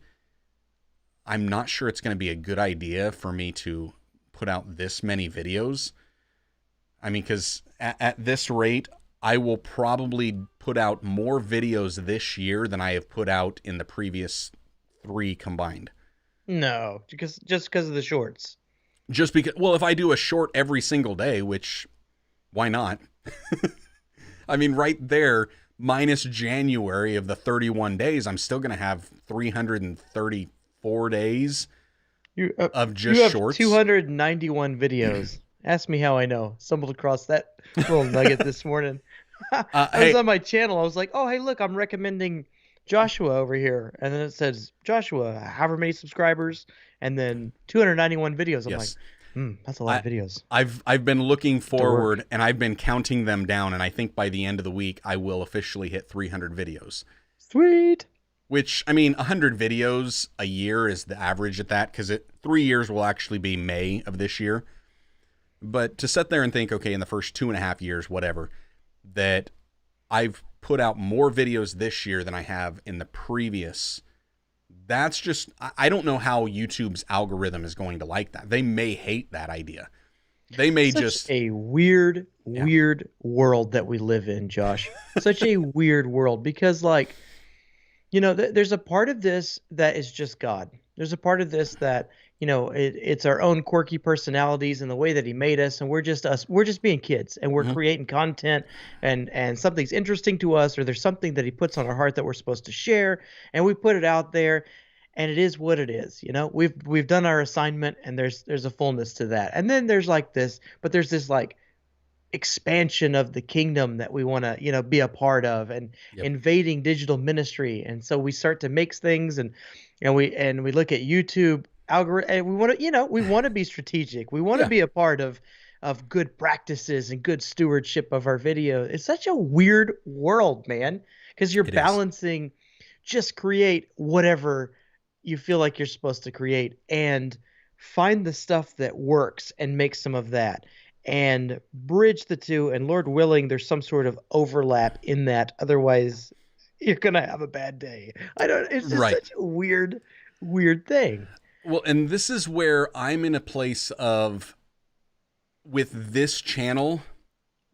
I'm not sure it's going to be a good idea for me to put out this many videos. I mean, because at this rate, I will probably put out more videos this year than I have put out in the previous 3 combined. No, just because of the shorts. Just because, well, if I do a short every single day, which, why not? I mean, right there, minus January of the 31 days, I'm still going to have 334 days of just shorts. 291 videos. Ask me how I know. Stumbled across that little nugget this morning. I was on my channel. I was like, oh, hey, look, I'm recommending Joshua over here. And then it says, Joshua, however many subscribers, and then 291 videos. I'm like, that's a lot of videos. I've been looking forward, and I've been counting them down, and I think by the end of the week, I will officially hit 300 videos. Sweet. Which, I mean, 100 videos a year is the average at that, because 3 years will actually be May of this year. But to sit there and think, okay, in the first 2.5 years, whatever, that I've put out more videos this year than I have in the previous, that's just, I don't know how YouTube's algorithm is going to like that. They may hate that idea. They may just a weird world that we live in, Josh. Such a weird world, because, like, you know, there's a part of this that is just God. There's a part of this that, you know, it's our own quirky personalities and the way that he made us, and we're just us. We're just being kids, and we're creating content, and something's interesting to us, or there's something that he puts on our heart that we're supposed to share, and we put it out there, and it is what it is. You know, we've done our assignment, and there's a fullness to that. And then there's like this, but there's this like expansion of the kingdom that we want to, you know, be a part of, and invading digital ministry. And so we start to mix things, and we look at YouTube algorithm, and we want to, you know, we want to be strategic. We want to be a part of good practices and good stewardship of our video. It's such a weird world, man, because you're balancing just create whatever you feel like you're supposed to create, and find the stuff that works and make some of that, and bridge the two. And Lord willing, there's some sort of overlap in that. Otherwise, you're gonna have a bad day. It's just such a weird thing. Well, and this is where I'm in a place of, with this channel,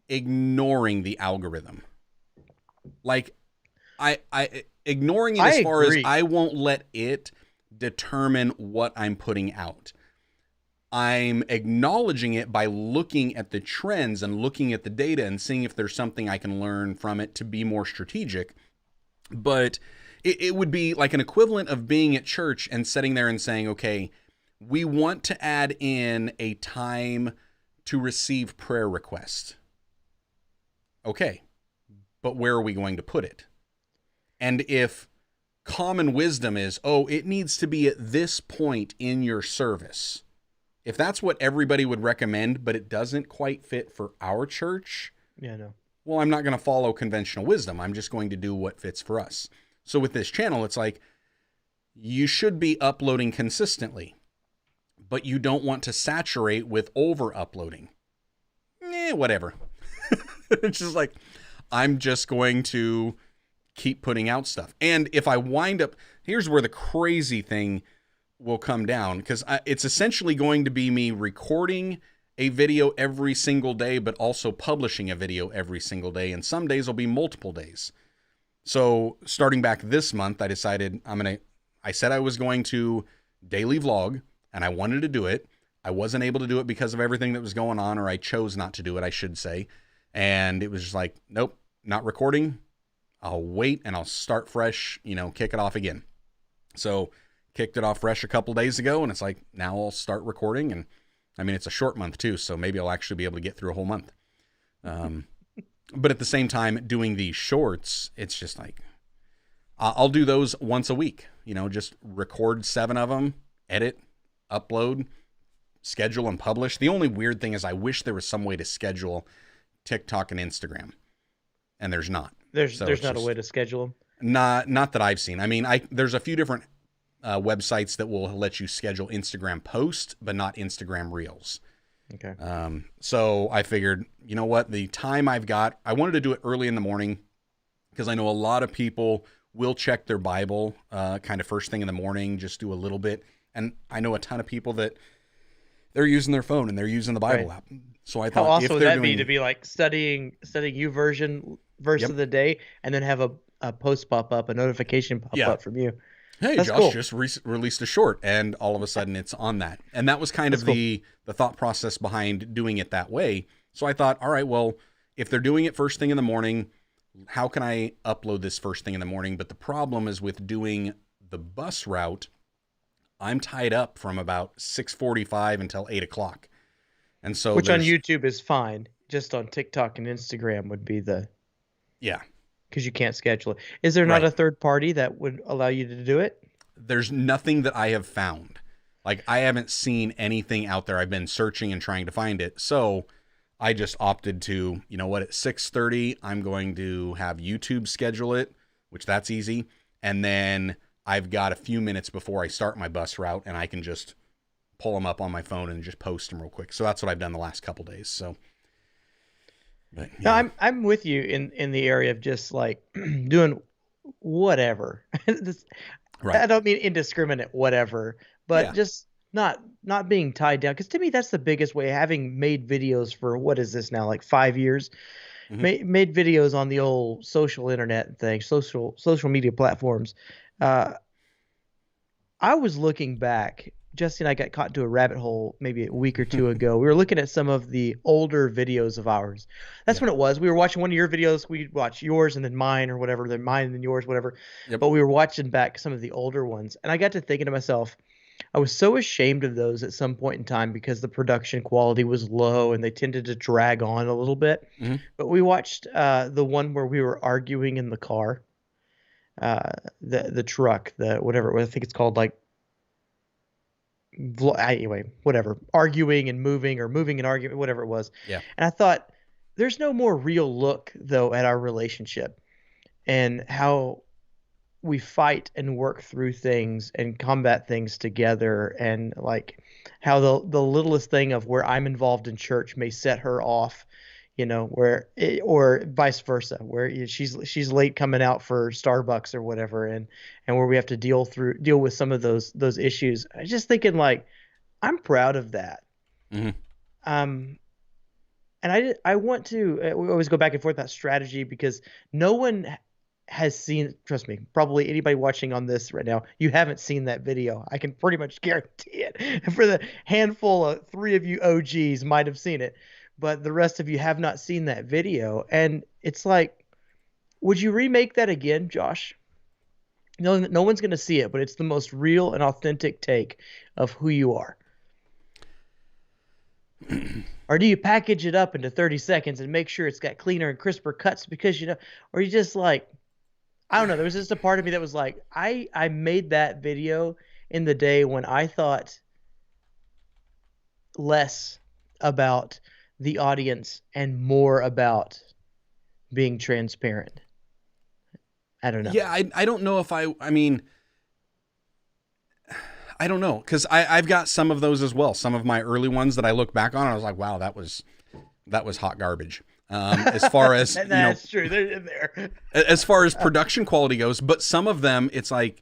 ignoring the algorithm. Like, I ignoring it as far as I won't let it determine what I'm putting out. I'm acknowledging it by looking at the trends and looking at the data and seeing if there's something I can learn from it to be more strategic. But it would be like an equivalent of being at church and sitting there and saying, okay, we want to add in a time to receive prayer requests. Okay. but where are we going to put it? And if common wisdom is, oh, it needs to be at this point in your service, if that's what everybody would recommend, but it doesn't quite fit for our church, well, I'm not going to follow conventional wisdom. I'm just going to do what fits for us. So with this channel, it's like, you should be uploading consistently, but you don't want to saturate with over uploading. Whatever. It's just like, I'm just going to keep putting out stuff. And if I wind up, here's where the crazy thing will come down, because it's essentially going to be me recording a video every single day, but also publishing a video every single day. And some days will be multiple days. So starting back this month, I decided I said I was going to daily vlog, and I wanted to do it. I wasn't able to do it because of everything that was going on, or I chose not to do it, I should say. And it was just like, nope, not recording. I'll wait and I'll start fresh, kick it off again. So kicked it off fresh a couple days ago, and it's like, now I'll start recording. And I mean, it's a short month too, so maybe I'll actually be able to get through a whole month. But at the same time, doing these shorts, it's just like, I'll do those once a week, just record 7 of them, edit, upload, schedule, and publish. The only weird thing is I wish there was some way to schedule TikTok and Instagram, and there's not. There's not a way to schedule them? Not that I've seen. I mean, there's a few different websites that will let you schedule Instagram posts, but not Instagram Reels. Okay. So I figured, you know what, the time I've got, I wanted to do it early in the morning, because I know a lot of people will check their Bible kind of first thing in the morning, just do a little bit. And I know a ton of people that they're using their phone and they're using the Bible app. So I thought, how awesome would that be to be like studying you verse of the day, and then have a post pop up, a notification pop up from you. Hey, That's Josh cool. just released a short, and all of a sudden it's on that. And that was kind of the thought process behind doing it that way. So I thought, all right, well, if they're doing it first thing in the morning, how can I upload this first thing in the morning? But the problem is with doing the bus route, I'm tied up from about 6:45 until 8 o'clock. And so which on YouTube is fine. Just on TikTok and Instagram would be because you can't schedule it. Is there not a third party that would allow you to do it? There's nothing that I have found. Like, I haven't seen anything out there. I've been searching and trying to find it. So I just opted to, you know what, at 6:30, I'm going to have YouTube schedule it, which that's easy. And then I've got a few minutes before I start my bus route, and I can just pull them up on my phone and just post them real quick. So that's what I've done the last couple days. So, but, yeah. No, I'm with you in the area of just like doing whatever. I don't mean indiscriminate whatever, but just not being tied down. Because to me, that's the biggest way. Having made videos for, what is this now, like 5 years, made videos on the old social internet thing, social media platforms. I was looking back. Jesse and I got caught into a rabbit hole maybe a week or two ago. We were looking at some of the older videos of ours. That's when it was. We were watching one of your videos. We'd watch yours and then mine, or whatever, then mine and then yours, whatever. Yep. But we were watching back some of the older ones. And I got to thinking to myself, I was so ashamed of those at some point in time because the production quality was low and they tended to drag on a little bit. Mm-hmm. But we watched the one where we were arguing in the car, the truck, whatever, I think it's called, like, anyway, whatever, arguing and moving, or moving and arguing, whatever it was. Yeah. And I thought, there's no more real look though at our relationship and how we fight and work through things and combat things together, and like how the littlest thing of where I'm involved in church may set her off, or vice versa, where she's late coming out for Starbucks or whatever, and where we have to deal with some of those issues. I was just thinking, like, I'm proud of that. Mm-hmm. And I want to, we always go back and forth about strategy, because no one has seen, trust me, probably anybody watching on this right now, you haven't seen that video. I can pretty much guarantee it. For the handful of 3 of you OGs might have seen it, but the rest of you have not seen that video. And it's like, would you remake that again, Josh? No one's going to see it, but it's the most real and authentic take of who you are. Or do you package it up into 30 seconds and make sure it's got cleaner and crisper cuts because, or you just like, I don't know. There was just a part of me that was like, I made that video in the day when I thought less about the audience and more about being transparent. I don't know. Yeah, I don't know if I mean, I don't know, because I've got some of those as well. Some of my early ones that I look back on, and I was like, wow, that was hot garbage. As far as that's true, they're in there. As far as production quality goes, but some of them, it's like,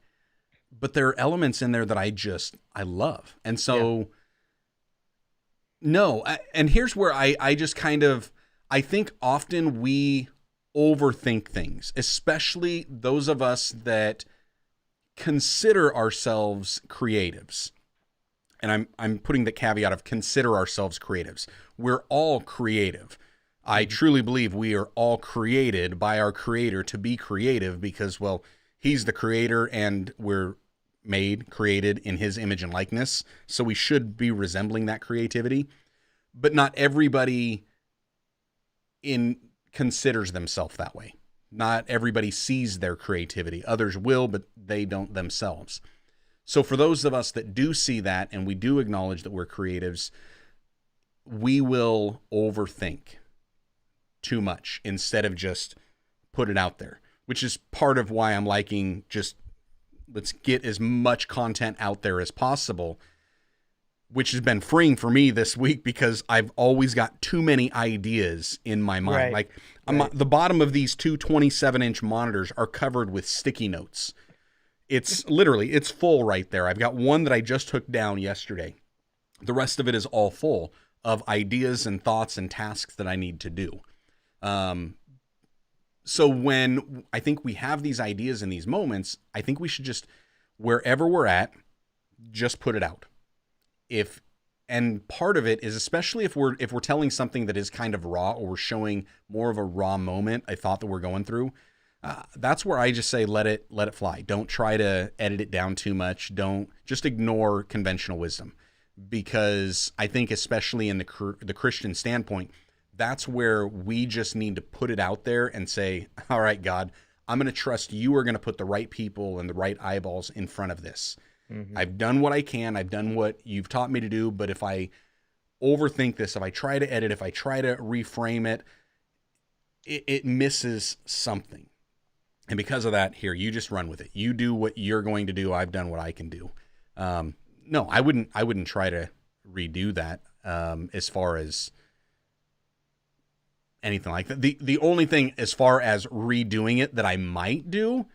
but there are elements in there that I love, and so no. And here's where I just kind of, I think often we overthink things, especially those of us that consider ourselves creatives. And I'm putting the caveat of consider ourselves creatives. We're all creative. I truly believe we are all created by our creator to be creative because, well, he's the creator and we're created in his image and likeness. So we should be resembling that creativity. But not everybody considers themselves that way. Not everybody sees their creativity. Others will, but they don't themselves. So for those of us that do see that and we do acknowledge that we're creatives, we will overthink too much instead of just put it out there, which is part of why I'm liking just let's get as much content out there as possible, which has been freeing for me this week because I've always got too many ideas in my mind. Right. The bottom of these two 27-inch monitors are covered with sticky notes. It's literally, it's full right there. I've got one that I just took down yesterday. The rest of it is all full of ideas and thoughts and tasks that I need to do. So when I think we have these ideas in these moments, I think we should just, wherever we're at, just put it out. And part of it is, especially if we're telling something that is kind of raw, or we're showing more of a raw moment, a thought that we're going through, that's where I just say, let it fly. Don't try to edit it down too much. Don't just ignore conventional wisdom, because I think especially in the Christian standpoint, that's where we just need to put it out there and say, all right, God, I'm going to trust you are going to put the right people and the right eyeballs in front of this. Mm-hmm. I've done what I can. I've done what you've taught me to do. But if I overthink this, if I try to edit, if I try to reframe it, it misses something. And because of that, here, you just run with it. You do what you're going to do. I've done what I can do. No, I wouldn't try to redo that as far as anything like that. The only thing as far as redoing it that I might do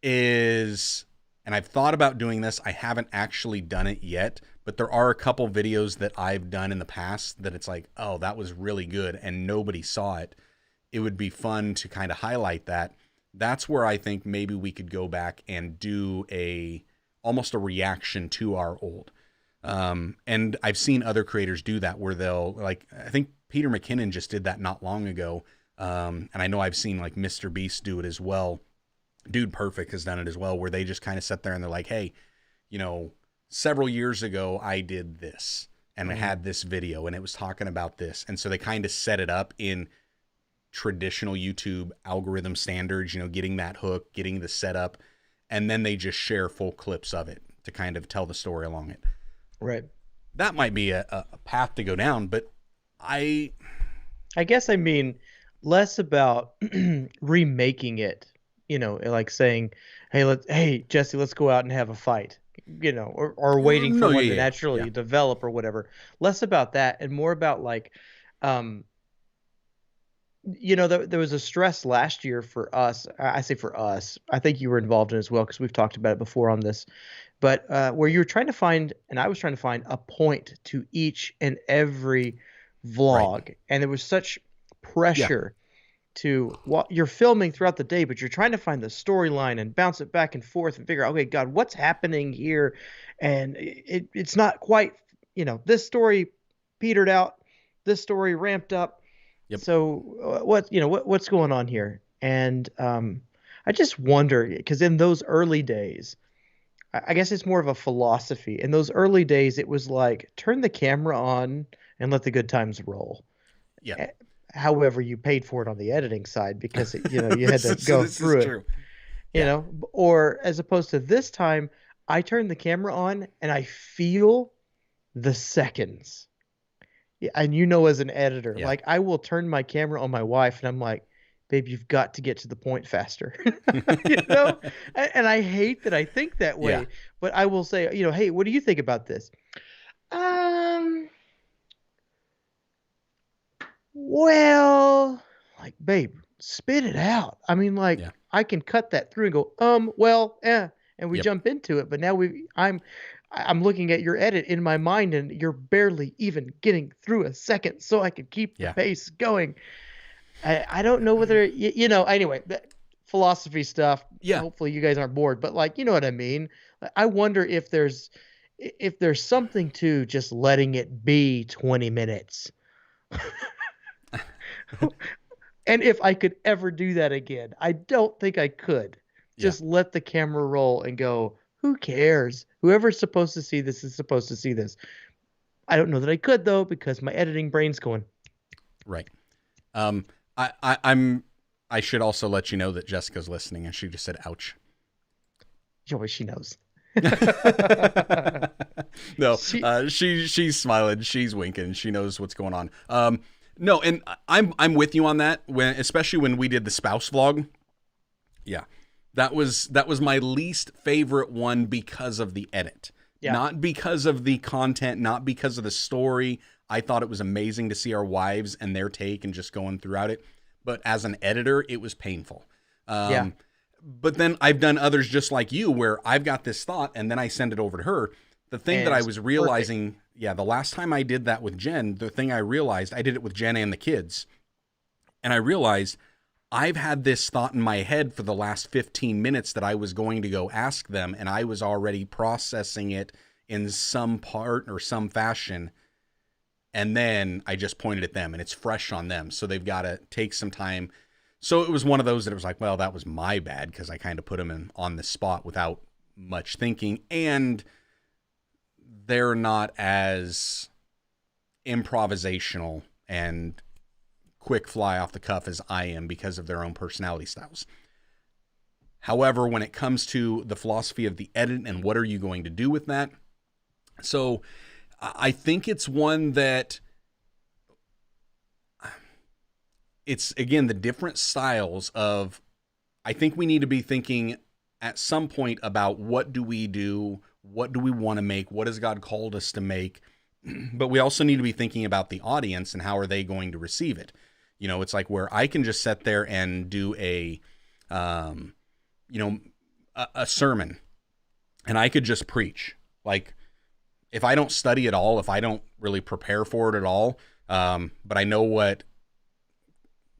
is, and I've thought about doing this, I haven't actually done it yet, but there are a couple videos that I've done in the past that it's like, oh, that was really good and nobody saw it. It would be fun to kind of highlight that. That's where I think maybe we could go back and do almost a reaction to our old. And I've seen other creators do that where they'll, like, I think Peter McKinnon just did that not long ago. And I know I've seen like Mr. Beast do it as well. Dude Perfect has done it as well, where they just kind of sit there and they're like, hey, several years ago I did this and I had this video and it was talking about this. And so they kind of set it up in traditional YouTube algorithm standards, getting that hook, getting the setup, and then they just share full clips of it to kind of tell the story along it. Right. That might be a path to go down, but I guess I mean less about remaking it, like saying, hey, Jesse, let's go out and have a fight, or waiting for one to naturally develop or whatever. Less about that and more about like, there was a stress last year for us. I say for us. I think you were involved in it as well because we've talked about it before on this. But where you were trying to find, and I was trying to find a point to each and every vlog, right. And there was such pressure to what you're filming throughout the day, but you're trying to find the storyline and bounce it back and forth and figure out, okay, God, what's happening here? And it's not quite, this story petered out, this story ramped up. Yep. So what's going on here? And I just wonder, because in those early days, I guess it's more of a philosophy. In those early days, it was like, turn the camera on and let the good times roll. Yeah. However, you paid for it on the editing side because you had to go through it. True. You know, or as opposed to this time, I turn the camera on and I feel the seconds. Yeah, and as an editor, like I will turn my camera on my wife and I'm like, babe, you've got to get to the point faster. And I hate that I think that way, but I will say, hey, what do you think about this? Well, like, babe, spit it out. I mean, like, I can cut that through and go, and we jump into it. But now I'm looking at your edit in my mind, and you're barely even getting through a second, so I can keep the pace going. I don't know whether anyway, philosophy stuff. Yeah. Hopefully you guys aren't bored, but like, you know what I mean? I wonder if there's something to just letting it be 20 minutes. And if I could ever do that again, I don't think I could. Just let the camera roll and go, who cares? Whoever's supposed to see this is supposed to see this. I don't know that I could, though, because my editing brain's going. Right. I should also let you know that Jessica's listening, and she just said, ouch. Joey, she knows. No, she's smiling. She's winking. She knows what's going on. No, and I'm with you on that, especially when we did the spouse vlog. Yeah. That was my least favorite one because of the edit. Yeah. Not because of the content, not because of the story. I thought it was amazing to see our wives and their take and just going throughout it. But as an editor, it was painful. But then I've done others just like you where I've got this thought and then I send it over to her. The thing that I was realizing, the last time I did that with Jen, the thing I realized, I did it with Jen and the kids. And I realized I've had this thought in my head for the last 15 minutes that I was going to go ask them, and I was already processing it in some part or some fashion. And then I just pointed at them, and it's fresh on them. So they've got to take some time. So it was one of those that it was like, well, that was my bad because I kind of put them on the spot without much thinking. And they're not as improvisational and quick fly off the cuff as I am because of their own personality styles. However, when it comes to the philosophy of the edit and what are you going to do with that? So I think it's one that it's, again, the different styles of, I think we need to be thinking at some point about what do we do? What do we want to make? What has God called us to make? But we also need to be thinking about the audience and how are they going to receive it? It's like where I can just sit there and do a sermon and I could just preach. Like if I don't study at all, if I don't really prepare for it at all, but I know what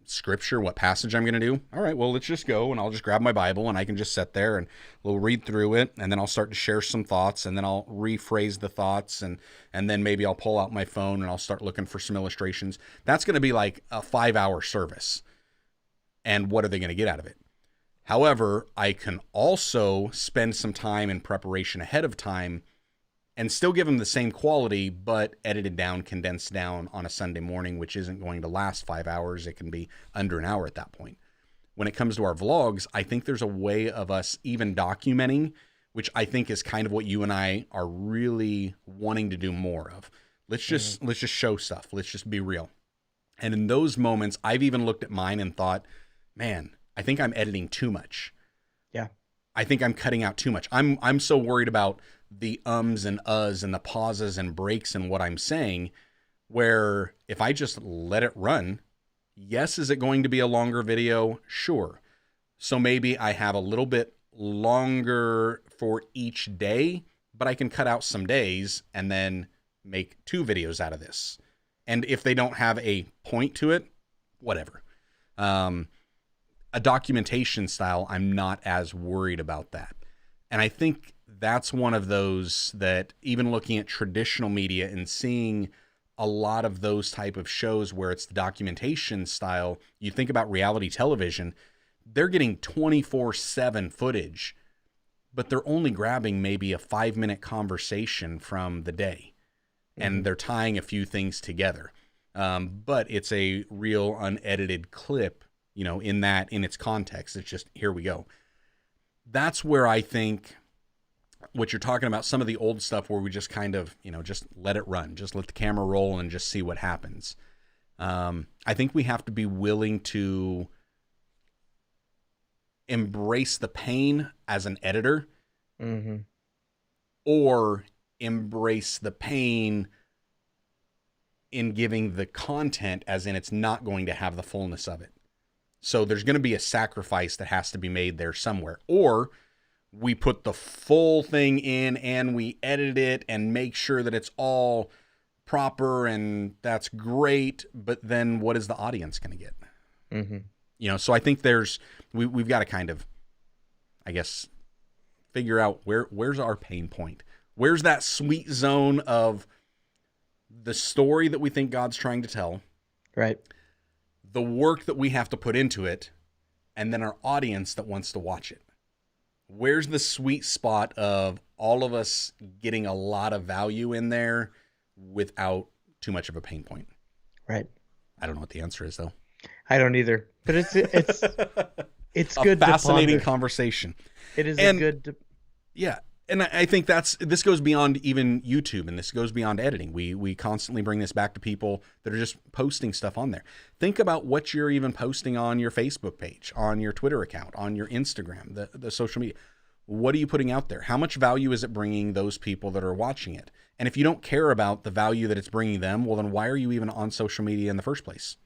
scripture, what passage I'm going to do. All right, well, let's just go and I'll just grab my Bible and I can just sit there and we'll read through it. And then I'll start to share some thoughts and then I'll rephrase the thoughts and then maybe I'll pull out my phone and I'll start looking for some illustrations. That's going to be like a 5-hour service. And what are they going to get out of it? However, I can also spend some time in preparation ahead of time and still give them the same quality, but edited down, condensed down on a Sunday morning, which isn't going to last 5 hours. It can be under an hour at that point. When it comes to our vlogs, I think there's a way of us even documenting, which I think is kind of what you and I are really wanting to do more of. Let's just show stuff. Let's just be real. And in those moments, I've even looked at mine and thought, man, I think I'm editing too much. Yeah. I think I'm cutting out too much. I'm so worried about the ums and uhs and the pauses and breaks and what I'm saying, where if I just let it run, yes, is it going to be a longer video? Sure. So maybe I have a little bit longer for each day, but I can cut out some days and then make 2 videos out of this. And if they don't have a point to it, whatever. A documentation style, I'm not as worried about that. And I think that's one of those that even looking at traditional media and seeing a lot of those type of shows where it's the documentation style, you think about reality television, they're getting 24/7 footage, but they're only grabbing maybe a 5-minute conversation from the day. and they're tying a few things together. But it's a real unedited clip, in its context. It's just, here we go. That's where I think what you're talking about, some of the old stuff where we just kind of, just let it run, just let the camera roll and just see what happens. I think we have to be willing to embrace the pain as an editor, or embrace the pain in giving the content, as in it's not going to have the fullness of it. So there's going to be a sacrifice that has to be made there somewhere. Or we put the full thing in and we edit it and make sure that it's all proper, and that's great. But then what is the audience going to get? So I think we've got to kind of, I guess, figure out where's our pain point. Where's that sweet zone of the story that we think God's trying to tell? Right. The work that we have to put into it, and then our audience that wants to watch it. Where's the sweet spot of all of us getting a lot of value in there without too much of a pain point? Right. I don't know what the answer is, though. I don't either. But it's a good, fascinating conversation. It is a good. Yeah. And I think this goes beyond even YouTube, and this goes beyond editing. We constantly bring this back to people that are just posting stuff on there. Think about what you're even posting on your Facebook page, on your Twitter account, on your Instagram, the social media. What are you putting out there? How much value is it bringing those people that are watching it? And if you don't care about the value that it's bringing them, well, then why are you even on social media in the first place?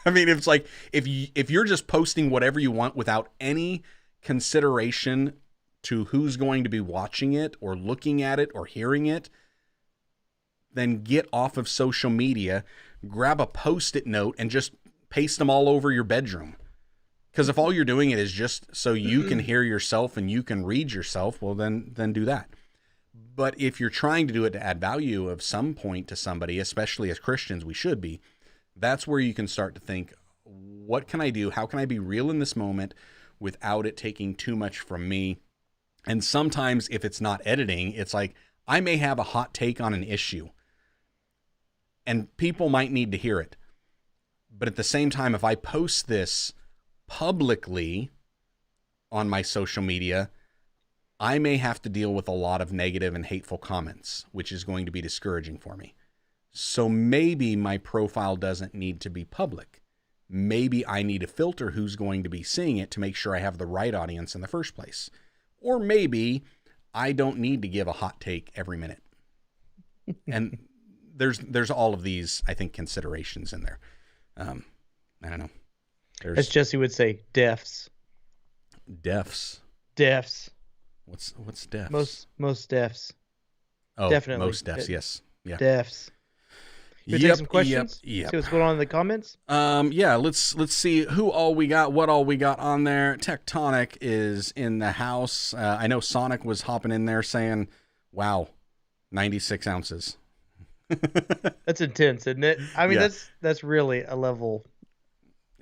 I mean, it's like if you're just posting whatever you want without any consideration to who's going to be watching it or looking at it or hearing it, then get off of social media, grab a Post-it note and just paste them all over your bedroom. Because if all you're doing it is just so you can hear yourself and you can read yourself, well, then do that. But if you're trying to do it to add value of some point to somebody, especially as Christians, we should be, that's where you can start to think, what can I do? How can I be real in this moment without it taking too much from me? And sometimes if it's not editing, it's like I may have a hot take on an issue and people might need to hear it. But at the same time, if I post this publicly on my social media, I may have to deal with a lot of negative and hateful comments, which is going to be discouraging for me. So maybe my profile doesn't need to be public. Maybe I need to filter who's going to be seeing it to make sure I have the right audience in the first place. Or maybe I don't need to give a hot take every minute. And there's all of these, I think, considerations in there. I don't know. As Jesse would say, defs. Defs. Defs. What's defs? Most defs. Oh, definitely. Most defs. Yes. Yeah. Defs. You take some questions? Yep. See what's going on in the comments? Yeah, let's see what all we got on there. Tectonic is in the house. I know Sonic was hopping in there saying, wow, 96 ounces. That's intense, isn't it? I mean, that's really a level.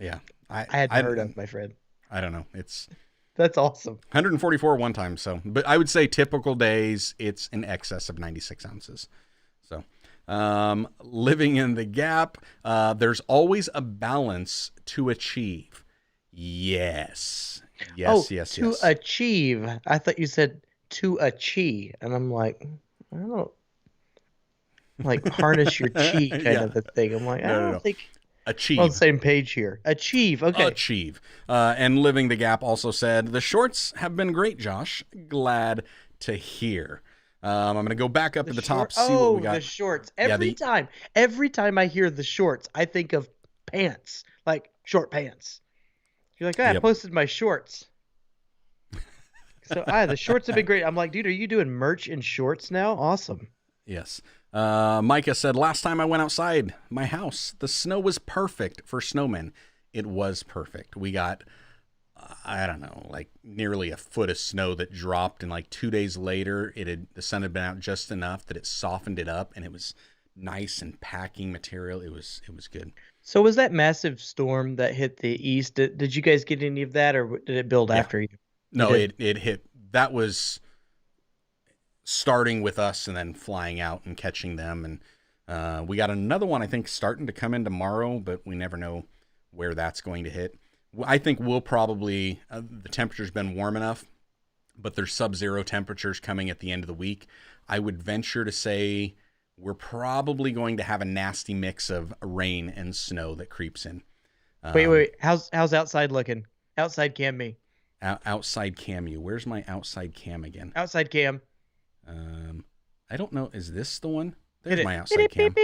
Yeah. I hadn't heard of, my friend. I don't know. That's awesome. 144 one time. So, but I would say typical days, it's in excess of 96 ounces. So, living in the gap, there's always a balance to achieve. Yes. To achieve. I thought you said to achieve, and I'm like, I don't like harness your chi kind of a thing. I'm like, I don't think achieve. We're on the same page here. Achieve. Okay. Achieve. And Living the Gap also said, the shorts have been great, Josh. Glad to hear. I'm going to go back up to the top, see what we got. The shorts. Every time I hear the shorts, I think of pants, like short pants. You're like, I posted my shorts. So the shorts have been great. I'm like, dude, are you doing merch in shorts now? Awesome. Yes. Micah said, last time I went outside my house, the snow was perfect for snowmen. It was perfect. We got, I don't know, like nearly a foot of snow that dropped, and like 2 days later, the sun had been out just enough that it softened it up, and it was nice and packing material. It was good. So was that massive storm that hit the east? Did you guys get any of that, or did it build after you? No, it hit. That was starting with us and then flying out and catching them. And we got another one, I think, starting to come in tomorrow, but we never know where that's going to hit. I think we'll probably, the temperature's been warm enough, but there's sub-zero temperatures coming at the end of the week. I would venture to say we're probably going to have a nasty mix of rain and snow that creeps in. Wait. How's outside looking? Outside cam me. Outside cam you. Where's my outside cam again? Outside cam. I don't know. Is this the one? There's my outside cam.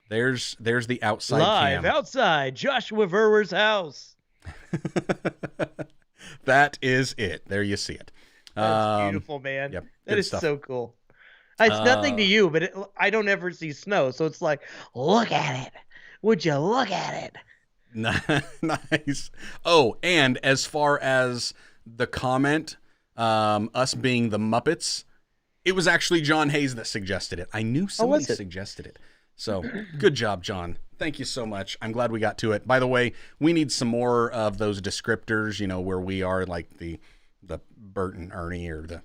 There's the outside Live cam. outside Joshua Verwer's house. That is it. There you see it. That's beautiful, man. Yep, that is so cool. It's nothing to you, but I don't ever see snow, so it's like, look at it. Would you look at it? Nice. Oh, and as far as the comment, us being the Muppets, it was actually John Hayes that suggested it. I knew somebody suggested it. So good job, John. Thank you so much. I'm glad we got to it. By the way, we need some more of those descriptors, where we are, like the Bert and Ernie or the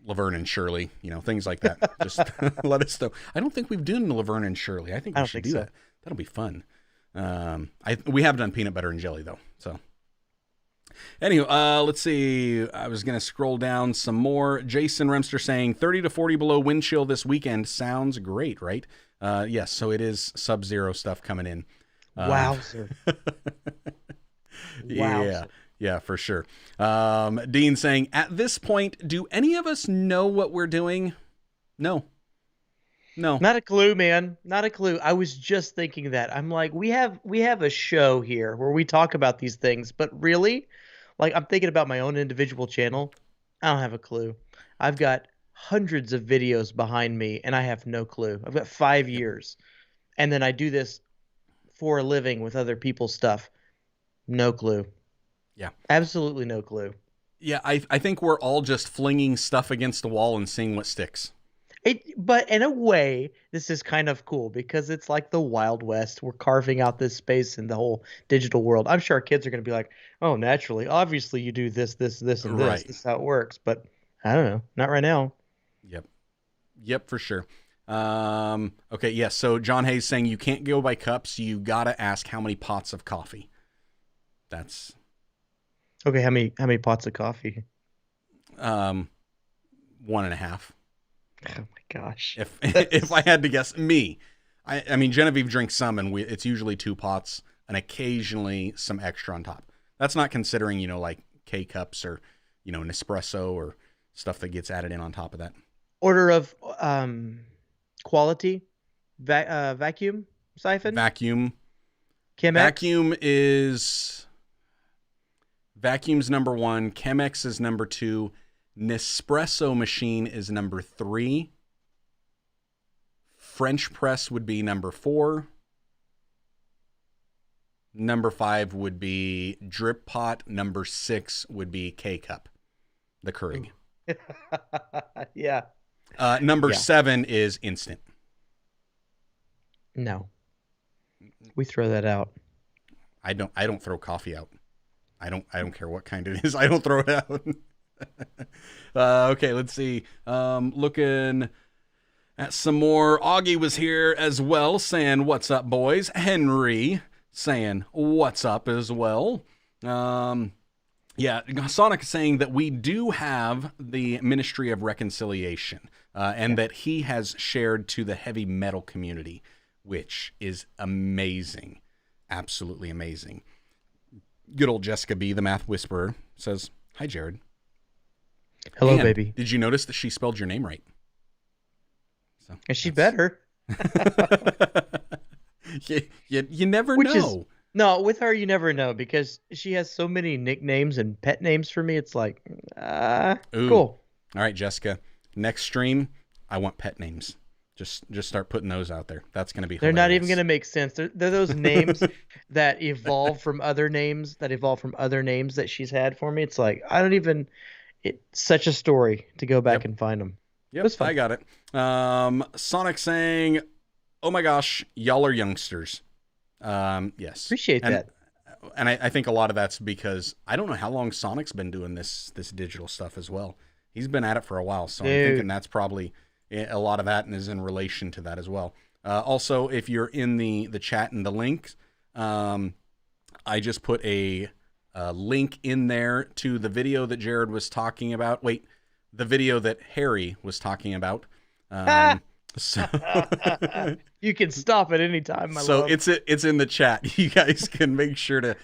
Laverne and Shirley, things like that. Just let us know. I don't think we've done Laverne and Shirley. I think we should do that. That'll be fun. We have done peanut butter and jelly though. So anyway, let's see. I was going to scroll down some more. Jason Remster saying 30 to 40 below wind chill this weekend. Sounds great, right? Yes. So it is sub-zero stuff coming in. Wow, sir. Wow. Yeah, for sure. Dean saying, at this point, do any of us know what we're doing? No. Not a clue, man. Not a clue. I was just thinking that. I'm like, we have a show here where we talk about these things, but really, like, I'm thinking about my own individual channel. I don't have a clue. I've got hundreds of videos behind me, and I have no clue. I've got 5 years, and then I do this for a living with other people's stuff. No clue. Yeah. Absolutely no clue. Yeah, I think we're all just flinging stuff against the wall and seeing what sticks. But in a way, this is kind of cool because it's like the Wild West. We're carving out this space in the whole digital world. I'm sure our kids are going to be like, oh, naturally, obviously you do this, and this. Right. This is how it works. But I don't know. Not right now. Yep, for sure. Okay, yeah, so John Hayes saying you can't go by cups. You got to ask how many pots of coffee. That's... Okay, how many pots of coffee? 1.5. Oh my gosh! If I had to guess, me, I mean Genevieve drinks some, and it's usually 2 pots, and occasionally some extra on top. That's not considering like K cups or Nespresso or stuff that gets added in on top of that. Order of quality, vacuum siphon. Vacuum. Chemex? Vacuum's number 1. Chemex is number 2. Nespresso machine is number 3. French press would be number 4. Number 5 would be drip pot. Number 6 would be K-cup, the Keurig. Yeah. Number 7 is instant. No. We throw that out. I don't throw coffee out. I don't care what kind it is. I don't throw it out. Okay, let's see. Looking at some more. Augie was here as well, saying, what's up, boys? Henry saying, what's up as well. Yeah, Sonic saying that we do have the Ministry of Reconciliation, and that he has shared to the heavy metal community, which is amazing. Absolutely amazing. Good old Jessica B, the Math Whisperer, says, hi, Jarrod. Hello, baby. Did you notice that she spelled your name right? So, and she better. you never know. No, with her, you never know because she has so many nicknames and pet names for me. It's like, cool. All right, Jessica. Next stream, I want pet names. Just start putting those out there. That's going to be hilarious. They're not even going to make sense. They're those names that evolve from other names that she's had for me. It's like, it's such a story to go back and find them. Yep, I got it. Sonic saying, oh my gosh, y'all are youngsters. Yes. Appreciate that. And I think a lot of that's because I don't know how long Sonic's been doing this digital stuff as well. He's been at it for a while, so I'm thinking that's probably a lot of that and is in relation to that as well. Also, if you're in the chat and the links, I just put a link in there to the video that Jarrod was talking about. Wait, the video that Harry was talking about. So you can stop at any time. So it's in the chat. You guys can make sure to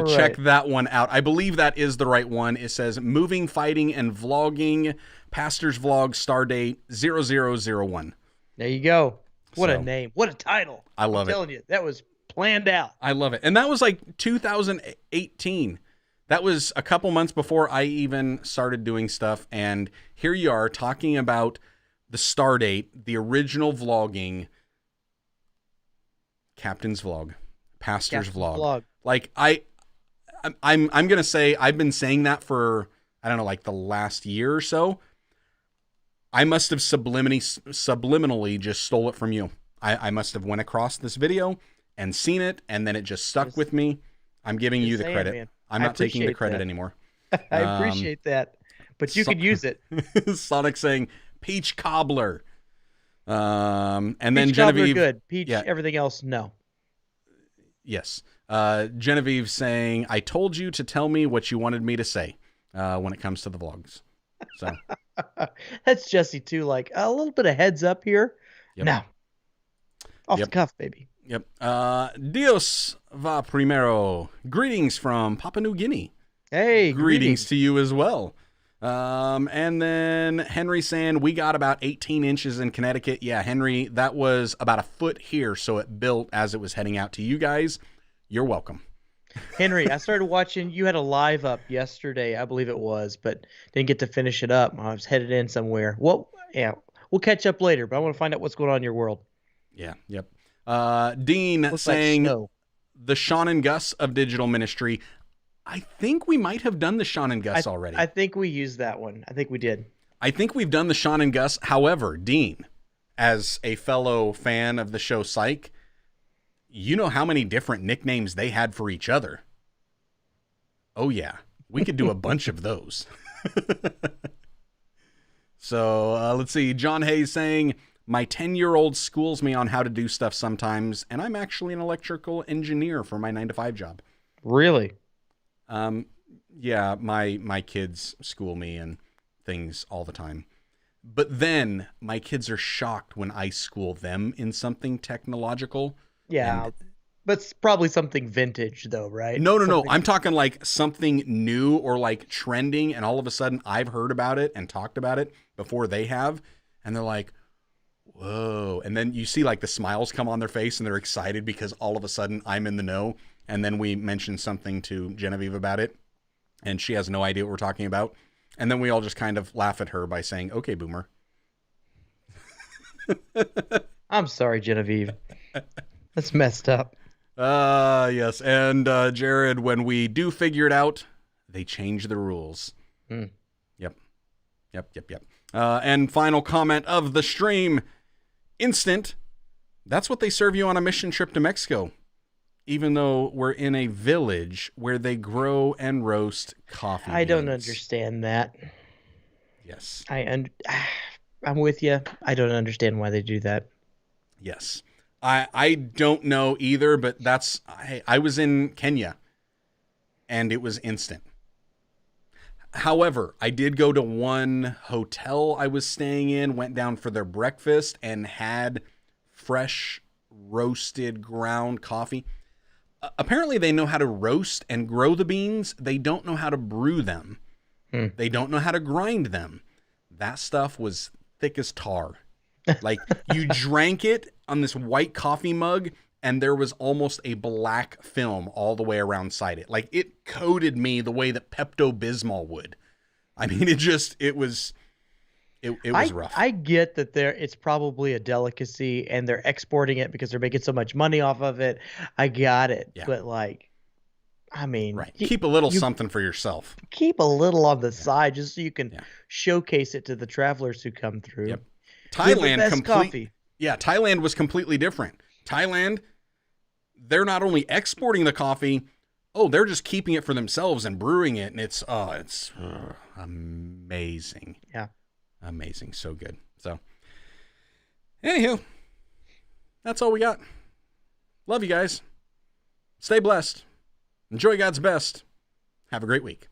check that one out. I believe that is the right one. It says moving, fighting, and vlogging. Pastor's Vlog, star date 0001. There you go. What a name. What a title. I love it. I'm telling you, that was planned out. I love it. And that was like 2018. That was a couple months before I even started doing stuff. And here you are talking about the star date, the original vlogging, Captain's Vlog, Pastor's Vlog. Like I'm going to say I've been saying that for, I don't know, like the last year or so. I must have subliminally just stole it from you. I must have went across this video and seen it, and then it just stuck with me. I'm giving you the credit. Man. I'm not taking the credit anymore. I appreciate that, but you could use it. Sonic saying peach cobbler. And peach then Genevieve. Good. Peach, everything else, no. Yes. Genevieve saying, I told you to tell me what you wanted me to say when it comes to the vlogs. So that's Jesse too. Like a little bit of heads up here. Yep. Now, off the cuff, baby. Yep. Dios va primero. Greetings from Papua New Guinea. Hey, greetings to you as well. And then Henry saying we got about 18 inches in Connecticut. Yeah, Henry, that was about a foot here, so it built as it was heading out to you guys. You're welcome. Henry, I started watching. You had a live up yesterday, I believe it was, but didn't get to finish it up. I was headed in somewhere. Well, yeah, we'll catch up later, but I want to find out what's going on in your world. Yeah, yep. Dean looks saying the Sean and Gus of digital ministry. I think we might have done the Sean and Gus already. I think we used that one. I think we did. I think we've done the Sean and Gus. However, Dean, as a fellow fan of the show Psych, you know how many different nicknames they had for each other. Oh, yeah. We could do a bunch of those. So let's see. John Hayes saying, my 10-year-old schools me on how to do stuff sometimes, and I'm actually an electrical engineer for my 9-to-5 job. Really? Yeah, my kids school me and things all the time. But then my kids are shocked when I school them in something technological. Yeah, but it's probably something vintage though, right? No. I'm talking like something new or like trending, and all of a sudden I've heard about it and talked about it before they have, and they're like, whoa. And then you see like the smiles come on their face and they're excited because all of a sudden I'm in the know. And then we mention something to Genevieve about it, and she has no idea what we're talking about. And then we all just kind of laugh at her by saying, okay, boomer. I'm sorry, Genevieve. That's messed up. Yes. And Jarrod, when we do figure it out, they change the rules. Yep. And final comment of the stream. Instant. That's what they serve you on a mission trip to Mexico. Even though we're in a village where they grow and roast coffee I don't understand that. Yes. I'm with you. I don't understand why they do that. Yes. I don't know either, but I was in Kenya and it was instant. However, I did go to one hotel I was staying in, went down for their breakfast and had fresh roasted ground coffee. Apparently they know how to roast and grow the beans. They don't know how to brew them. They don't know how to grind them. That stuff was thick as tar. Like you drank it on this white coffee mug and there was almost a black film all the way around inside it. Like it coated me the way that Pepto-Bismol would. I mean, it was rough. I get that it's probably a delicacy and they're exporting it because they're making so much money off of it. I got it. Yeah. But like, I mean, right. Keep a little something for yourself. Keep a little on the side just so you can showcase it to the travelers who come through. Yep. Thailand was completely different. Thailand, they're not only exporting the coffee, they're just keeping it for themselves and brewing it, and it's amazing. Yeah. Amazing. So good. So, anywho, that's all we got. Love you guys. Stay blessed. Enjoy God's best. Have a great week.